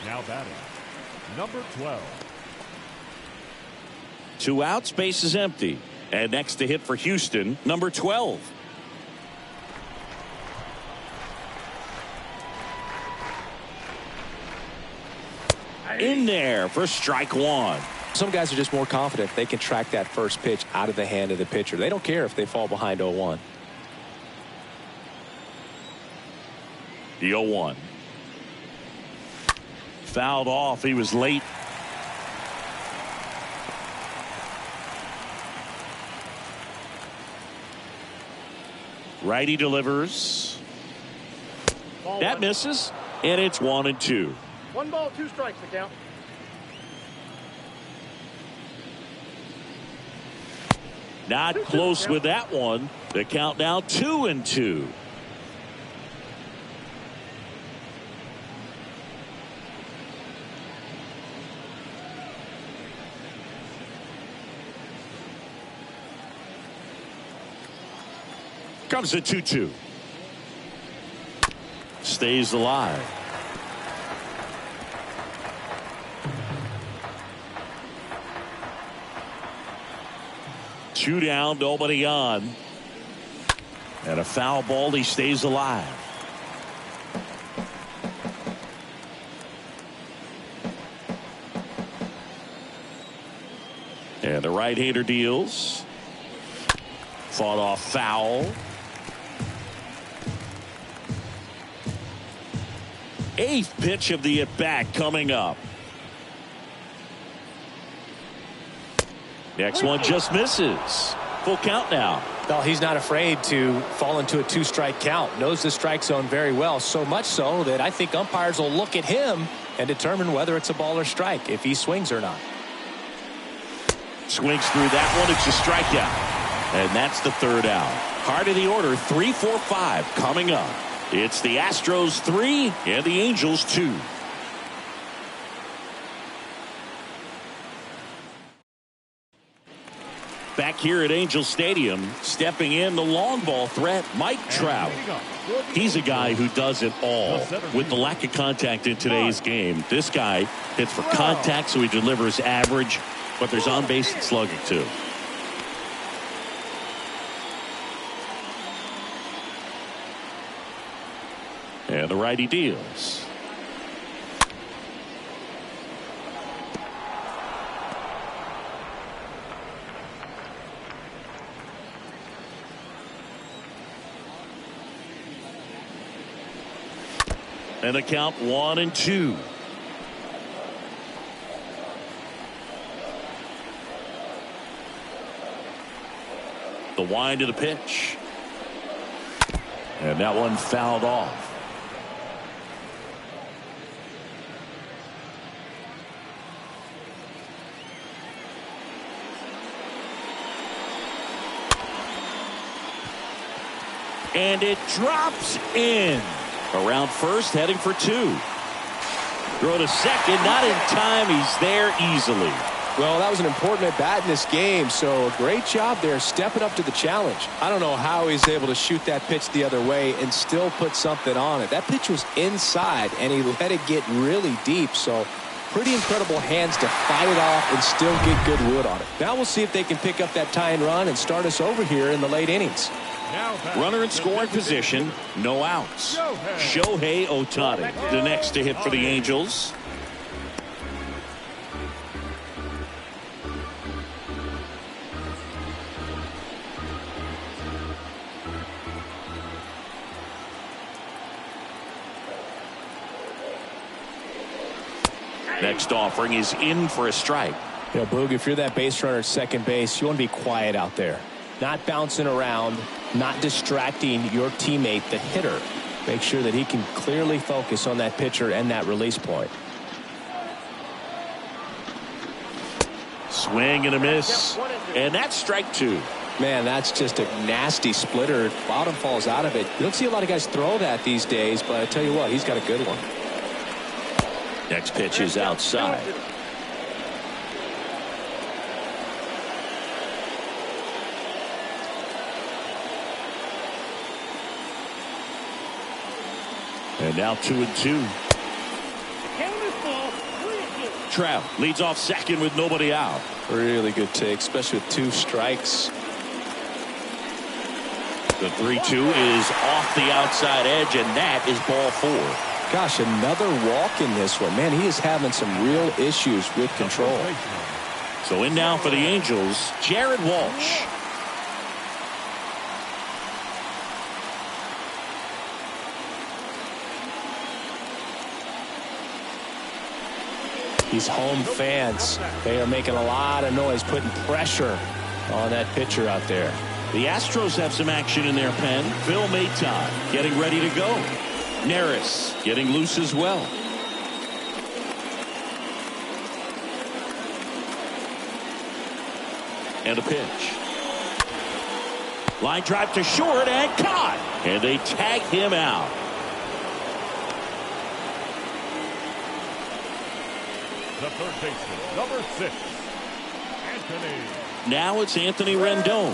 Speaker 3: Now batting, number 12.
Speaker 1: 2 outs, base is empty. And next to hit for Houston, number 12. In there for strike one.
Speaker 2: Some guys are just more confident they can track that first pitch out of the hand of the pitcher. They don't care if they fall behind 0-1.
Speaker 1: The 0-1. Fouled off. He was late. Righty delivers. That misses. And it's 1-2.
Speaker 4: 1 ball, 2 strikes to count.
Speaker 1: Not close with that one. The count now 2-2. Comes the 2-2. Stays alive. Two down, nobody on. And a foul ball, he stays alive. And the right-hander deals. Fought off foul. 8th pitch of the at-bat coming up. Next one just misses. Full count now.
Speaker 2: Well, he's not afraid to fall into a 2-strike count. Knows the strike zone very well. So much so that I think umpires will look at him and determine whether it's a ball or strike, if he swings or not.
Speaker 1: Swings through that one. It's a strikeout. And that's the 3rd out. Heart of the order, 3, 4, 5 coming up. It's the Astros 3 and the Angels 2. Back here at Angel Stadium, stepping in the long ball threat, Mike Trout. He's a guy who does it all. With the lack of contact in today's game, this guy hits for contact, so he delivers average, but there's on base and slugging too. And the righty deals. And the count 1-2. The wind of the pitch. And that one fouled off. And it drops in. Around first, heading for 2. Throw to second, not in time. He's there easily.
Speaker 2: Well, that was an important at-bat in this game, so a great job there stepping up to the challenge. I don't know how he's able to shoot that pitch the other way and still put something on it. That pitch was inside, and he let it get really deep, so pretty incredible hands to fight it off and still get good wood on it. Now we'll see if they can pick up that tying run and start us over here in the late innings.
Speaker 1: Runner in scoring position, no outs. Shohei Ohtani, the next to hit for the Angels. Next offering is in for a strike.
Speaker 2: You know, Boog, if you're that base runner at second base, you want to be quiet out there. Not bouncing around, not distracting your teammate, the hitter. Make sure that he can clearly focus on that pitcher and that release point.
Speaker 1: Swing and a miss. And that's strike 2.
Speaker 2: Man, that's just a nasty splitter. Bottom falls out of it. You don't see a lot of guys throw that these days, but I tell you what, he's got a good one.
Speaker 1: Next pitch is outside. And now 2-2. Trout leads off second with nobody out.
Speaker 2: Really good take, especially with 2 strikes.
Speaker 1: The 3-2 is off the outside edge, and that is ball 4.
Speaker 2: Gosh, another walk in this one. Man, he is having some real issues with control.
Speaker 1: So in now for the Angels, Jared Walsh.
Speaker 2: These home fans, they are making a lot of noise, putting pressure on that pitcher out there.
Speaker 1: The Astros have some action in their pen. Phil Maton getting ready to go. Neris getting loose as well. And a pitch. Line drive to short and caught. And they tag him out.
Speaker 3: The third baseman, number 6, Anthony.
Speaker 1: Now it's Anthony Rendon.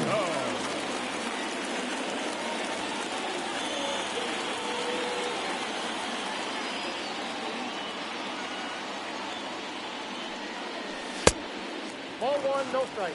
Speaker 4: Ball 1, no strike.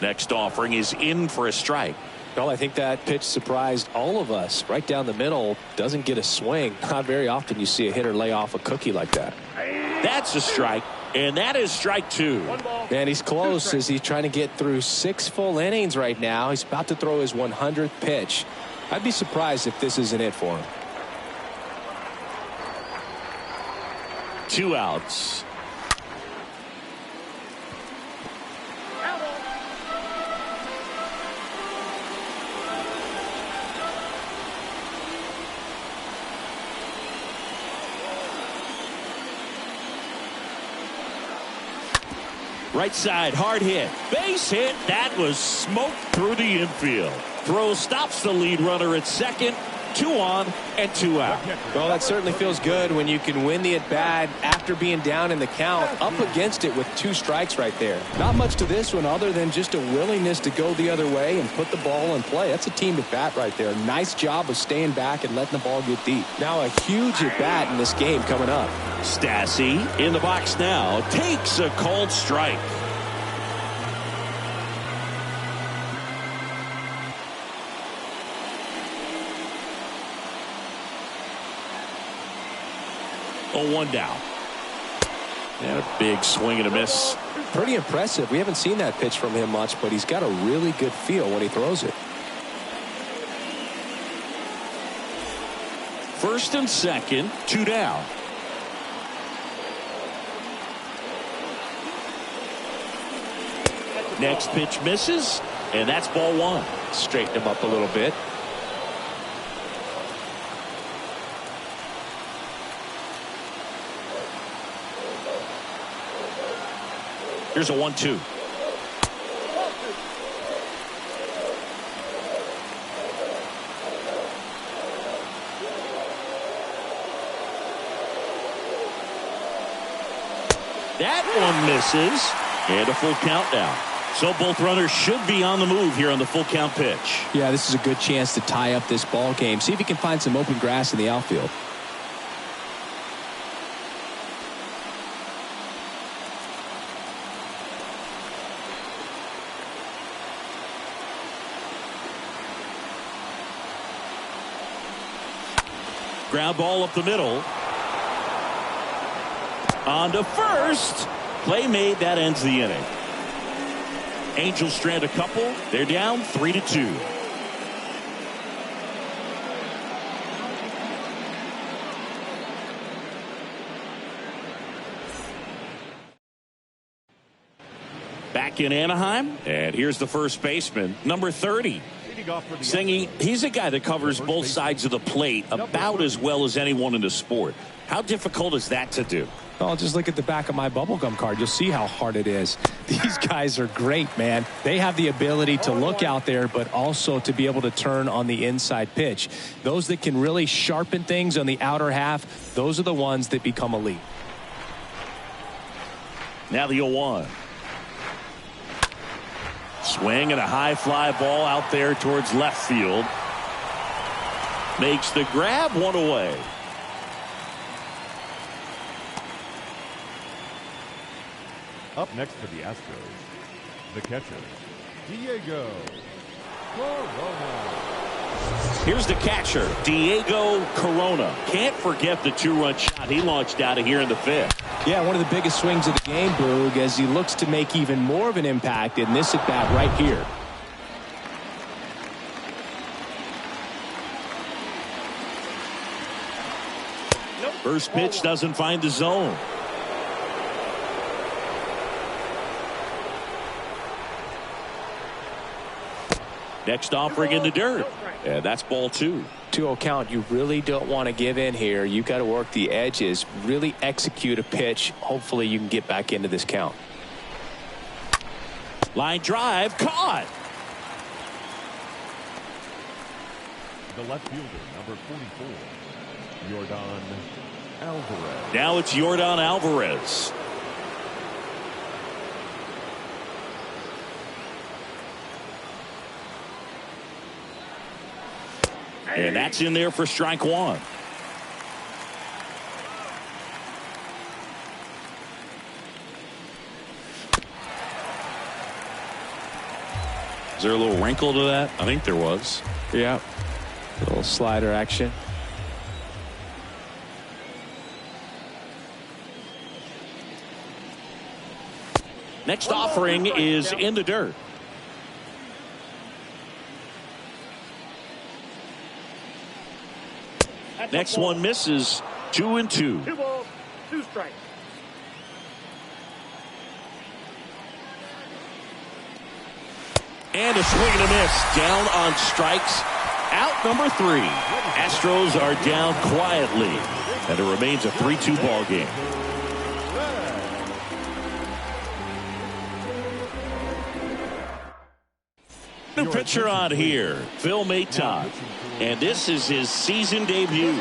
Speaker 1: Next offering is in for a strike.
Speaker 2: Well, I think that pitch surprised all of us. Right down the middle, doesn't get a swing. Not very often you see a hitter lay off a cookie like that.
Speaker 1: That's a strike, and that is strike 2.
Speaker 2: Man, he's close as he's trying to get through 6 full innings right now. He's about to throw his 100th pitch. I'd be surprised if this isn't it for him.
Speaker 1: 2 outs. Right side, hard hit. Base hit. That was smoked through the infield. Throw stops the lead runner at second. 2 on and 2 out.
Speaker 2: Well, that certainly feels good when you can win the at-bat after being down in the count, up against it with 2 strikes right there. Not much to this one other than just a willingness to go the other way and put the ball in play. That's a team at-bat right there. Nice job of staying back and letting the ball get deep. Now a huge at-bat in this game coming up.
Speaker 1: Stassi in the box now takes a called strike. Oh, 1 down. And a big swing and a miss.
Speaker 2: Pretty impressive. We haven't seen that pitch from him much, but he's got a really good feel when he throws it.
Speaker 1: First and second, 2 down. Next pitch misses, And that's ball one.
Speaker 2: Straighten him up a little bit.
Speaker 1: Here's a 1-2. That one misses. And a full count now. So both runners should be on the move here on the full count pitch.
Speaker 2: Yeah, this is a good chance to tie up this ball game. See if he can find some open grass in the outfield.
Speaker 1: Ground ball up the middle. On to first. Play made. That ends the inning. Angels strand a couple. They're down 3-2. Back in Anaheim. And here's the first baseman, number 30. Singing, he's a guy that covers both sides of the plate about as well as anyone in the sport. How difficult is that to do?
Speaker 2: Well, just look at the back of my bubblegum card. You'll see how hard it is. These guys are great, man. They have the ability to look out there, but also to be able to turn on the inside pitch. Those that can really sharpen things on the outer half, those are the ones that become elite.
Speaker 1: Now the 0-1. Swing and a high fly ball out there towards left field. Makes the grab, one away.
Speaker 3: Up next for the Astros, the catcher, Diego Corona.
Speaker 1: Here's the catcher, Diego Corona. Can't forget the two-run shot he launched out of here in the fifth.
Speaker 2: Yeah, one of the biggest swings of the game, Boog, as he looks to make even more of an impact in this at-bat right here.
Speaker 1: First pitch doesn't find the zone. Next offering in the dirt. And that's ball two.
Speaker 2: 2-0 count. You really don't want to give in here. You got to work the edges, really execute a pitch. Hopefully you can get back into this count.
Speaker 1: Line drive, caught.
Speaker 3: The left fielder, number 44, Yordan Alvarez.
Speaker 1: Now it's Yordan Alvarez. And that's in there for strike one. Is there a little wrinkle to that? I think there was.
Speaker 2: Yeah. A little slider action.
Speaker 1: Next offering is in the dirt. Next one misses. 2-2.
Speaker 4: 2 balls, 2 strikes.
Speaker 1: And a swing and a miss. Down on strikes. Out number 3. Astros are down quietly. And it remains a 3-2 ball game. New pitcher on here, Phil Maton. And this is his season debut.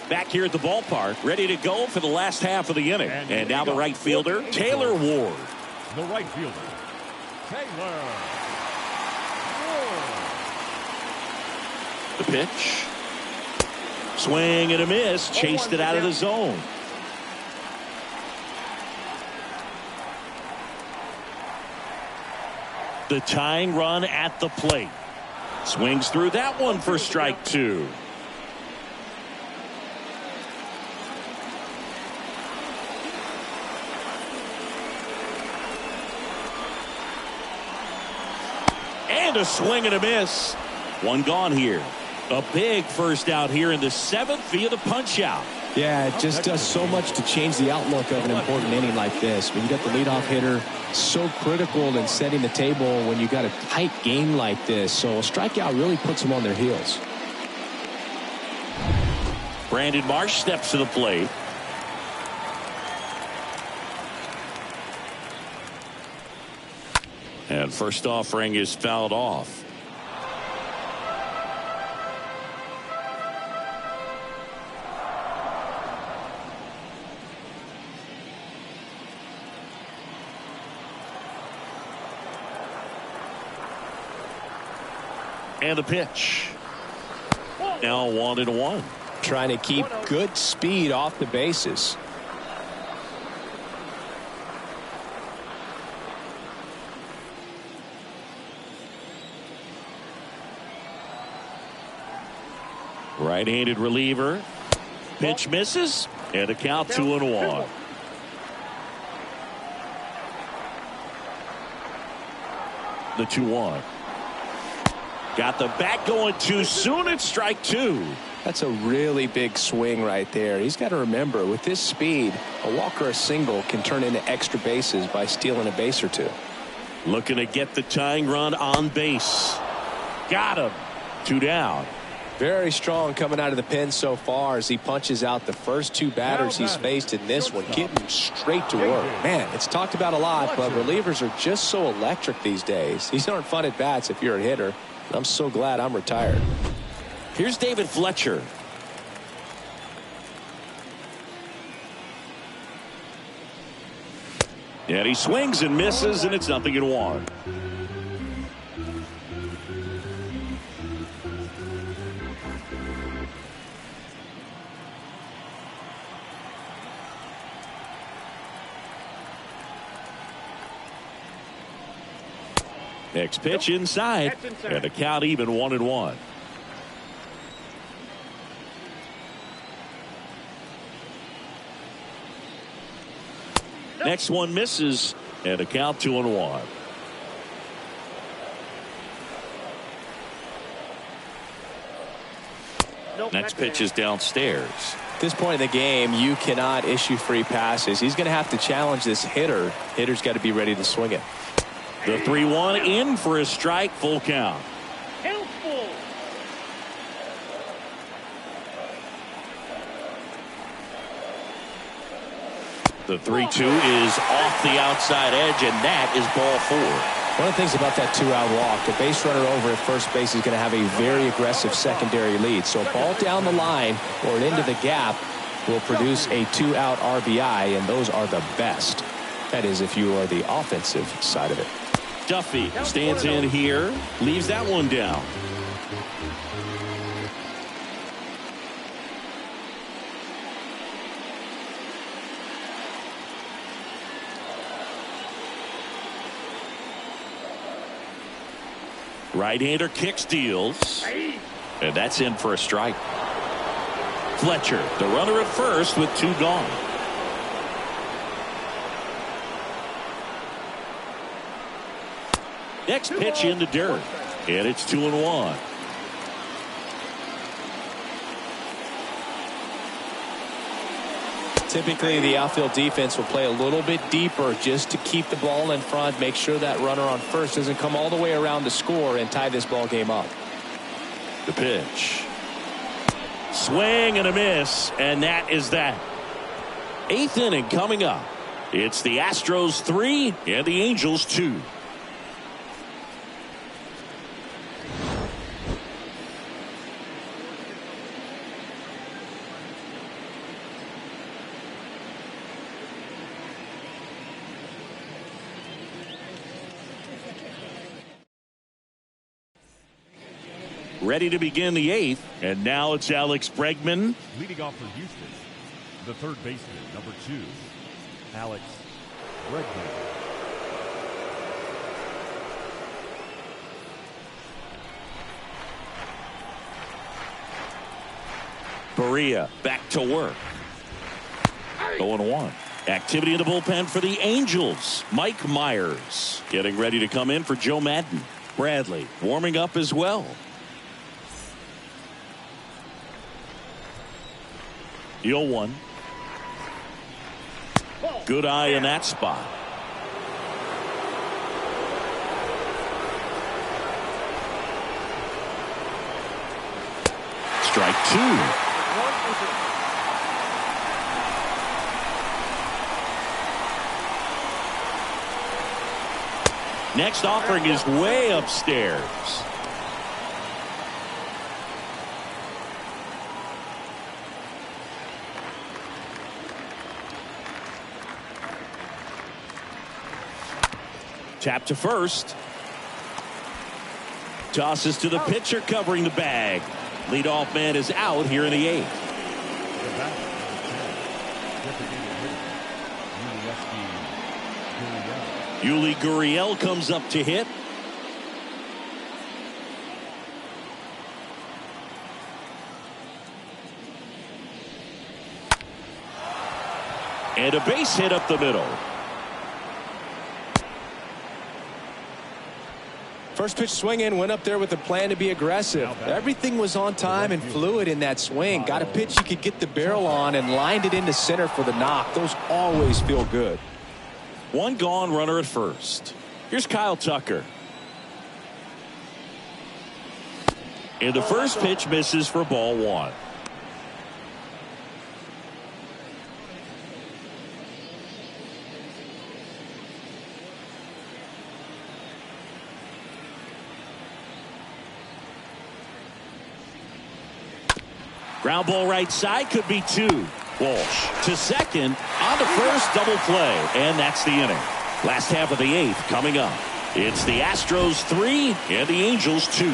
Speaker 1: Back here at the ballpark, ready to go for the last half of the inning. And now the right fielder, Taylor Ward.
Speaker 3: The right fielder, Taylor Ward.
Speaker 1: The pitch. Swing and a miss. Chased it out of the zone. The tying run at the plate. Swings through that one for strike 2. And a swing and a miss. One gone here. A big first out here in the 7th via the punch out.
Speaker 2: Yeah, it just does so much to change the outlook of an important inning like this. When you got the leadoff hitter, so critical in setting the table when you got a tight game like this. So a strikeout really puts them on their heels.
Speaker 1: Brandon Marsh steps to the plate. And first offering is fouled off. And the pitch. Now 1-1.
Speaker 2: Trying to keep good speed off the bases.
Speaker 1: Right-handed reliever. Pitch misses. And a count 2-1. The 2-1. Got the bat going too soon. It's strike 2.
Speaker 2: That's a really big swing right there. He's got to remember, with this speed, a walk or a single can turn into extra bases by stealing a base or two.
Speaker 1: Looking to get the tying run on base. Got him. 2 down.
Speaker 2: Very strong coming out of the pen so far as he punches out the first 2 batters he's faced in this one, getting straight to work. Man, it's talked about a lot, but relievers are just so electric these days. These aren't fun at bats if you're a hitter. I'm so glad I'm retired.
Speaker 1: Here's David Fletcher. And he swings and misses, and it's 0-1. Next pitch inside, and the count even 1-1. Next one misses, and a count 2-1. Next pitch is downstairs.
Speaker 2: At this point in the game, you cannot issue free passes. He's going to have to challenge this hitter. Hitter's got to be ready to swing it.
Speaker 1: The 3-1 in for a strike, full count. The 3-2 is off the outside edge, and that is ball 4.
Speaker 2: One of the things about that 2-out walk, the base runner over at first base is going to have a very aggressive secondary lead. So a ball down the line or into the gap will produce a 2-out RBI, and those are the best. That is, if you are the offensive side of it.
Speaker 1: Duffy stands in here, leaves that one down. Right-hander kicks, deals, and that's in for a strike. Fletcher, the runner at first with 2 gone. Next pitch in the dirt, and it's 2-1.
Speaker 2: Typically, the outfield defense will play a little bit deeper just to keep the ball in front, make sure that runner on first doesn't come all the way around to score and tie this ball game up.
Speaker 1: The pitch. Swing and a miss, and that is that. 8th inning coming up. It's the Astros 3 and the Angels 2. Ready to begin the 8th, and now it's Alex Bregman.
Speaker 3: Leading off for Houston, the third baseman, number 2, Alex Bregman.
Speaker 1: Berea back to work. 0-1. Activity in the bullpen for the Angels. Mike Myers getting ready to come in for Joe Madden. Bradley warming up as well. 0-1. Good eye in that spot. Strike 2. Next offering is way upstairs. Tap to first. Tosses to the pitcher covering the bag. Leadoff man is out here in the 8th. Yuli Gurriel comes up to hit. And a base hit up the middle.
Speaker 2: First pitch swing in, went up there with a plan to be aggressive. Everything was on time and fluid in that swing. Got a pitch you could get the barrel on and lined it into center for the knock. Those always feel good.
Speaker 1: One gone, runner at first. Here's Kyle Tucker. And the first pitch misses for ball 1. Ground ball right side, could be 2. Walsh to second, on to first, double play, and that's the inning. Last half of the 8th coming up. It's the Astros 3 and the Angels 2.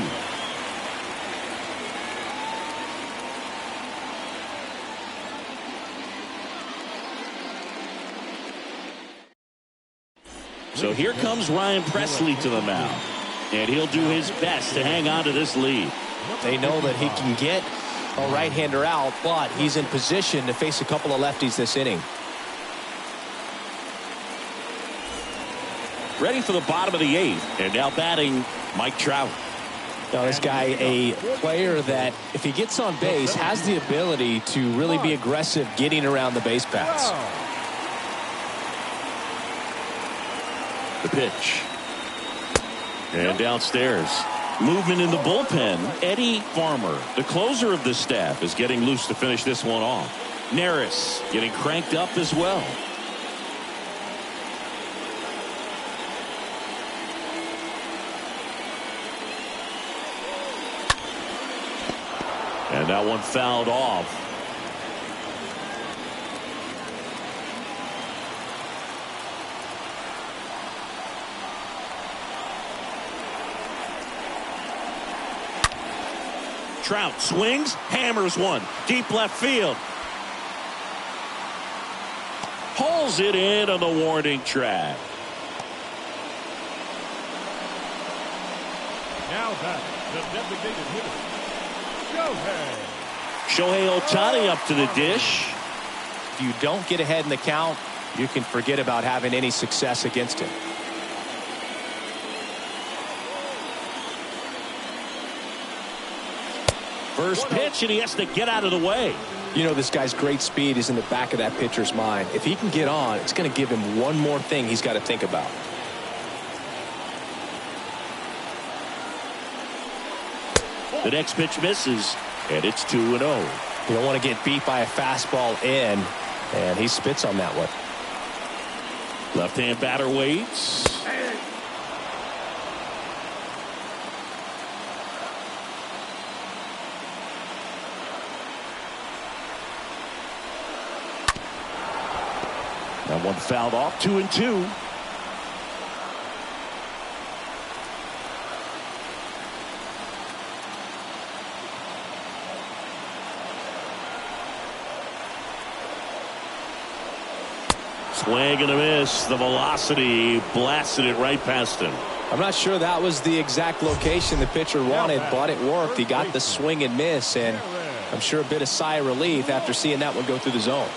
Speaker 1: So here comes Ryan Presley to the mound, and he'll do his best to hang on to this lead.
Speaker 2: They know that he can get a right-hander out, but he's in position to face a couple of lefties this inning.
Speaker 1: Ready for the bottom of the 8th, and now batting Mike Trout.
Speaker 2: Now this guy, a player that if he gets on base has the ability to really be aggressive getting around the base paths.
Speaker 1: The pitch. And downstairs. Movement in the bullpen. Eddie Farmer, the closer of the staff, is getting loose to finish this one off. Neris getting cranked up as well. And that one fouled off. Trout swings, hammers one, deep left field. Pulls it in on the warning track.
Speaker 3: Now back, the designated hitter,
Speaker 1: Shohei Ohtani up to the dish.
Speaker 2: If you don't get ahead in the count, you can forget about having any success against him.
Speaker 1: First pitch, and he has to get out of the way.
Speaker 2: You know, this guy's great speed is in the back of that pitcher's mind. If he can get on, it's going to give him one more thing he's got to think about.
Speaker 1: The next pitch misses, and it's 2-0.
Speaker 2: You don't want to get beat by a fastball in, and he spits on that one.
Speaker 1: Left-hand batter waits. That one fouled off, 2-2. Swing and a miss. The velocity blasted it right past him.
Speaker 2: I'm not sure that was the exact location the pitcher wanted, but it worked. He got the swing and miss, and I'm sure a bit of sigh of relief after seeing that one go through the zone.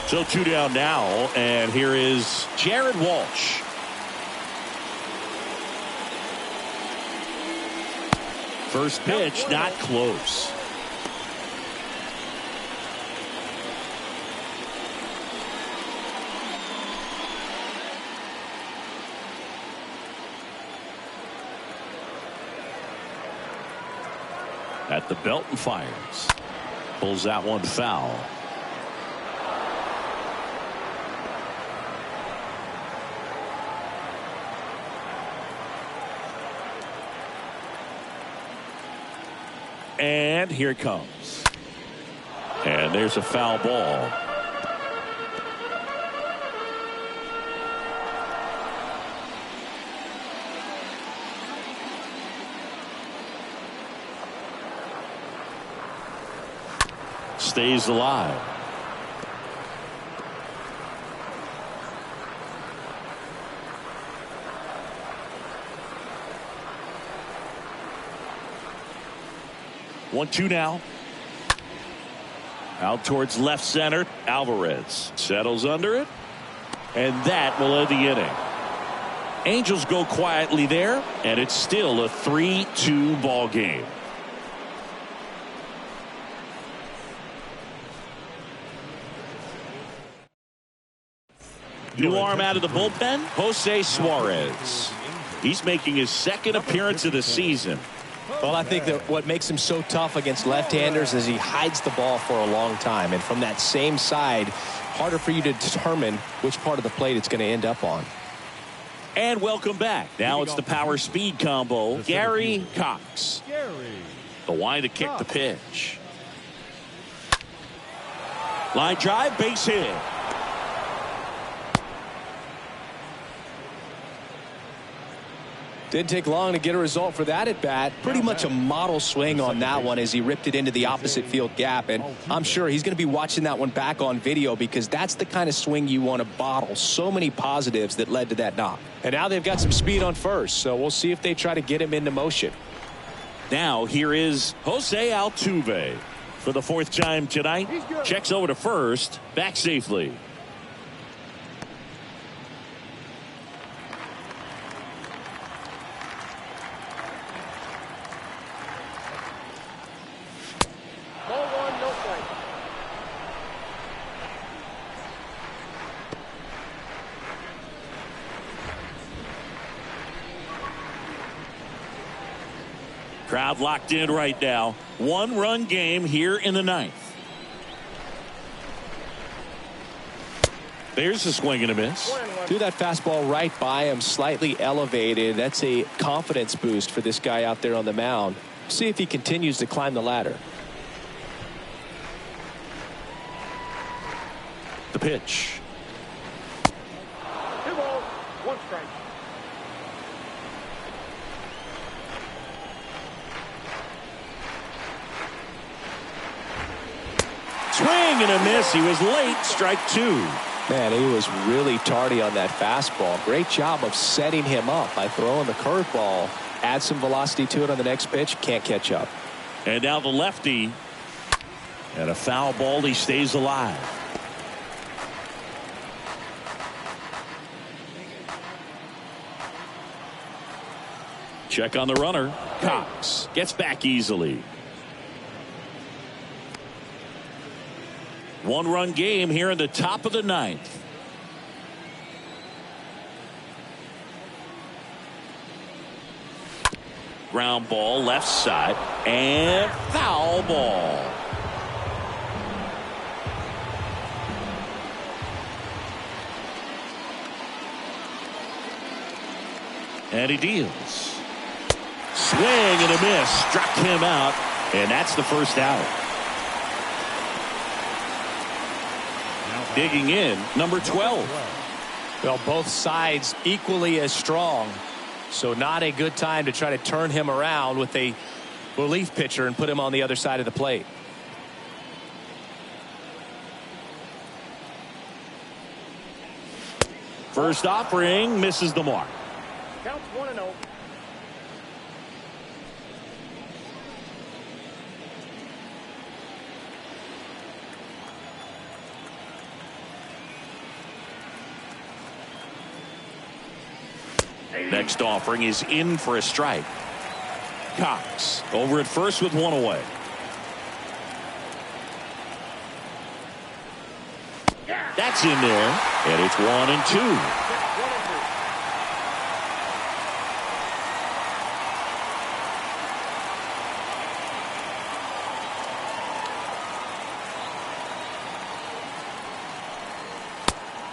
Speaker 1: So 2 down now, and here is Jared Walsh. First pitch, not close. At the belt and fires. Pulls that one foul. And here it comes. And there's a foul ball. Stays alive. One, two now. Out towards left center. Alvarez settles under it. And that will end the inning. Angels go quietly there, and it's still a 3-2 ball game. New arm out of the bullpen, Jose Suarez. He's making his second appearance of the season.
Speaker 2: Well, I think that what makes him so tough against left-handers is he hides the ball for a long time. And from that same side, harder for you to determine which part of the plate it's going to end up on.
Speaker 1: And welcome back. Now it's the power speed combo. Gary Cox. The line to kick the pitch. Line drive, base hit.
Speaker 2: Didn't take long to get a result for that at bat. Pretty much a model swing on that one as he ripped it into the opposite field gap. And I'm sure he's going to be watching that one back on video because that's the kind of swing you want to bottle. So many positives that led to that knock. And now they've got some speed on first. So we'll see if they try to get him into motion.
Speaker 1: Now here is Jose Altuve for the fourth time tonight. Checks over to first. Back safely. Crowd locked in right now. One-run game here in the ninth. There's a swing and a miss.
Speaker 2: Threw that fastball right by him, slightly elevated. That's a confidence boost for this guy out there on the mound. See if he continues to climb the ladder.
Speaker 1: The pitch.
Speaker 4: 2 balls, 1 strike.
Speaker 1: Swing and a miss. He was late. Strike 2.
Speaker 2: Man, he was really tardy on that fastball. Great job of setting him up by throwing the curveball. Add some velocity to it on the next pitch. Can't catch up.
Speaker 1: And now the lefty. And a foul ball. He stays alive. Check on the runner. Cox gets back easily. One-run game here in the top of the ninth. Ground ball left side and foul ball. And he deals. Swing and a miss. Struck him out. And that's the first out. Digging in, number 12.
Speaker 2: Well, both sides equally as strong. So not a good time to try to turn him around with a relief pitcher and put him on the other side of the plate.
Speaker 1: First offering misses the mark.
Speaker 4: Counts 1-0.
Speaker 1: Next offering is in for a strike. Cox over at first with one away. That's in there, and it's 1-2.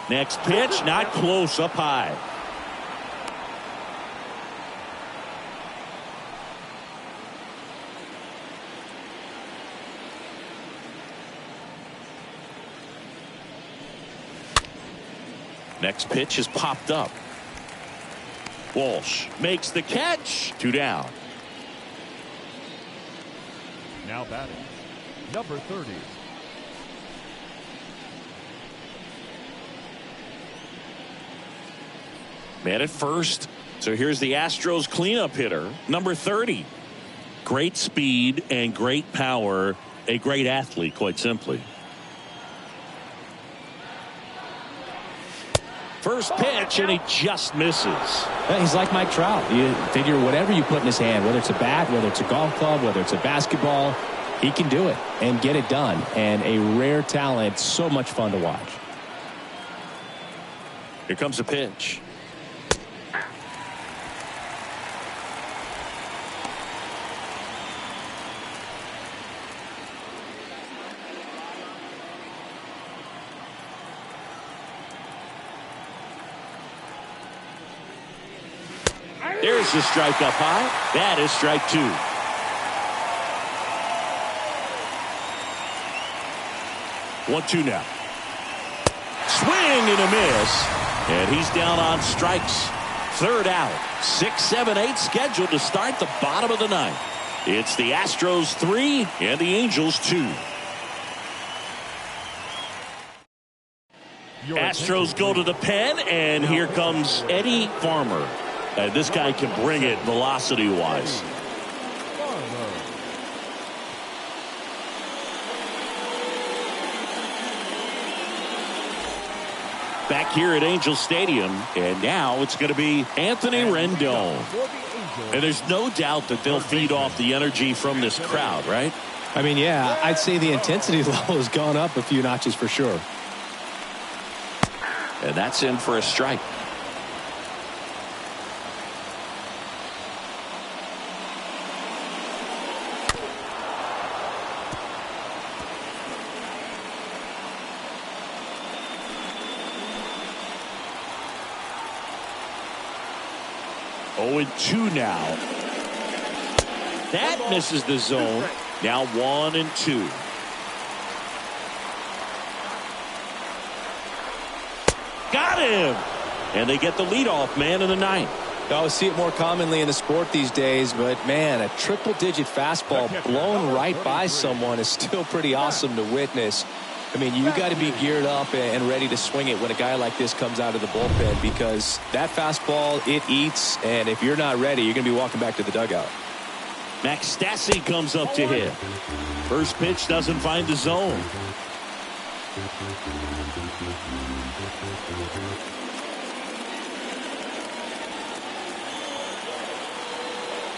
Speaker 1: Next pitch, not close, up high. Next pitch is popped up. Walsh makes the catch. 2 down.
Speaker 3: Now batting, number 30.
Speaker 1: Man at first. So here's the Astros cleanup hitter, number 30. Great speed and great power. A great athlete, quite simply. First pitch, and he just misses.
Speaker 5: He's like Mike Trout. You figure whatever you put in his hand, whether it's a bat, whether it's a golf club, whether it's a basketball, he can do it and get it done. And a rare talent, so much fun to watch.
Speaker 1: Here comes a pitch. There's the strike up high. That is strike 2. One, 2 now. Swing and a miss. And he's down on strikes. Third out. 6, 7, 8 scheduled to start the bottom of the ninth. It's the Astros 3 and the Angels 2. Astros go to the pen, and here comes Eddie Farmer. This guy can bring it velocity-wise. Back here at Angel Stadium, and now it's going to be Anthony Rendon. And there's no doubt that they'll feed off the energy from this crowd, right?
Speaker 2: I mean, yeah, I'd say the intensity level has gone up a few notches for sure.
Speaker 1: And that's in for a strike. Oh, 2 now. That misses the zone. Now 1-2. Got him. And they get the leadoff man in the ninth.
Speaker 2: I see it more commonly in the sport these days, but man, a triple-digit fastball blown right by someone is still pretty awesome to witness. I mean, you got to be geared up and ready to swing it when a guy like this comes out of the bullpen, because that fastball, it eats, and if you're not ready, you're going to be walking back to the dugout.
Speaker 1: Max Stassi comes up to hit. First pitch doesn't find the zone.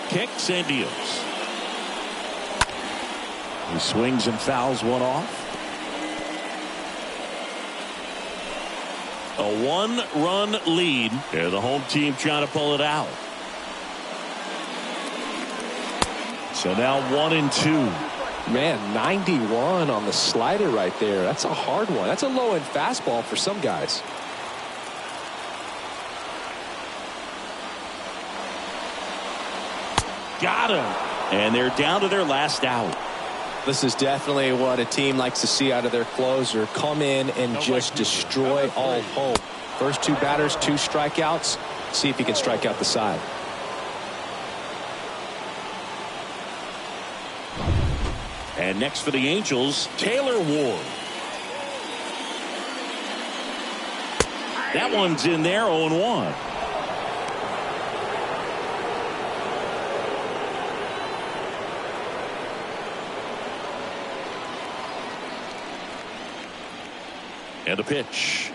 Speaker 1: Kicks and deals. He swings and fouls one off. A 1-run lead. And the home team trying to pull it out. So now 1-2.
Speaker 2: Man, 91 on the slider right there. That's a hard one. That's a low-end fastball for some guys.
Speaker 1: Got him. And they're down to their last out.
Speaker 2: This is definitely what a team likes to see out of their closer. Come in and just destroy all hope. First 2 batters, 2 strikeouts. See if he can strike out the side.
Speaker 1: And next for the Angels, Taylor Ward. That one's in there, 0-1. And a pitch.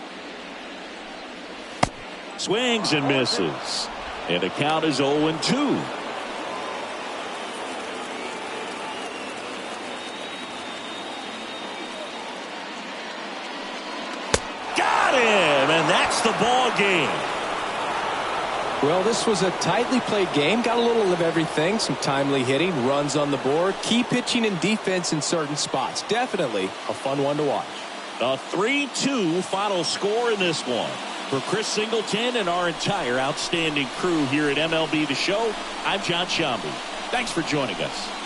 Speaker 1: Swings and misses. And the count is 0-2. it's the ball game.
Speaker 2: Well, this was a tightly played game. Got a little of everything. Some timely hitting, runs on the board, key pitching and defense in certain spots. Definitely a fun one to watch.
Speaker 1: A 3-2 final score in this one. For Chris Singleton and our entire outstanding crew here at MLB The Show, I'm John Shambi. Thanks for joining us.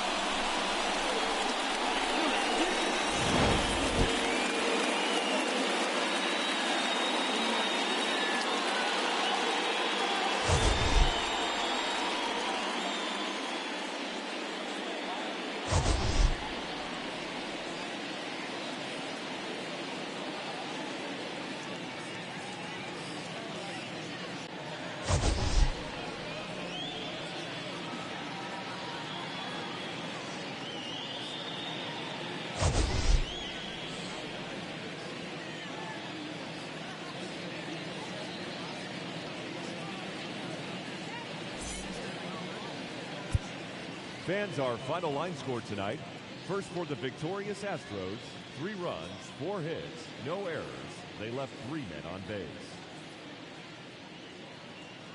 Speaker 3: Fans, our final line score tonight. First for the victorious Astros, 3 runs, 4 hits, no errors. They left 3 men on base.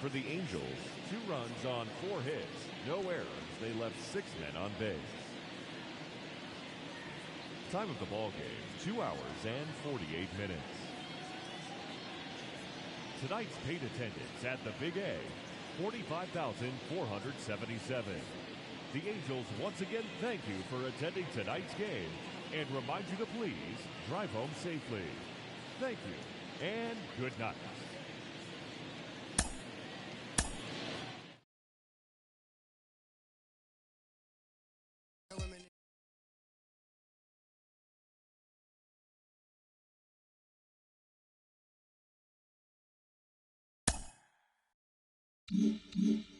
Speaker 3: For the Angels, 2 runs on 4 hits, no errors. They left 6 men on base. Time of the ball game, 2 hours and 48 minutes. Tonight's paid attendance at the Big A, 45,477. The Angels once again thank you for attending tonight's game and remind you to please drive home safely. Thank you and good night.
Speaker 6: Mm-hmm.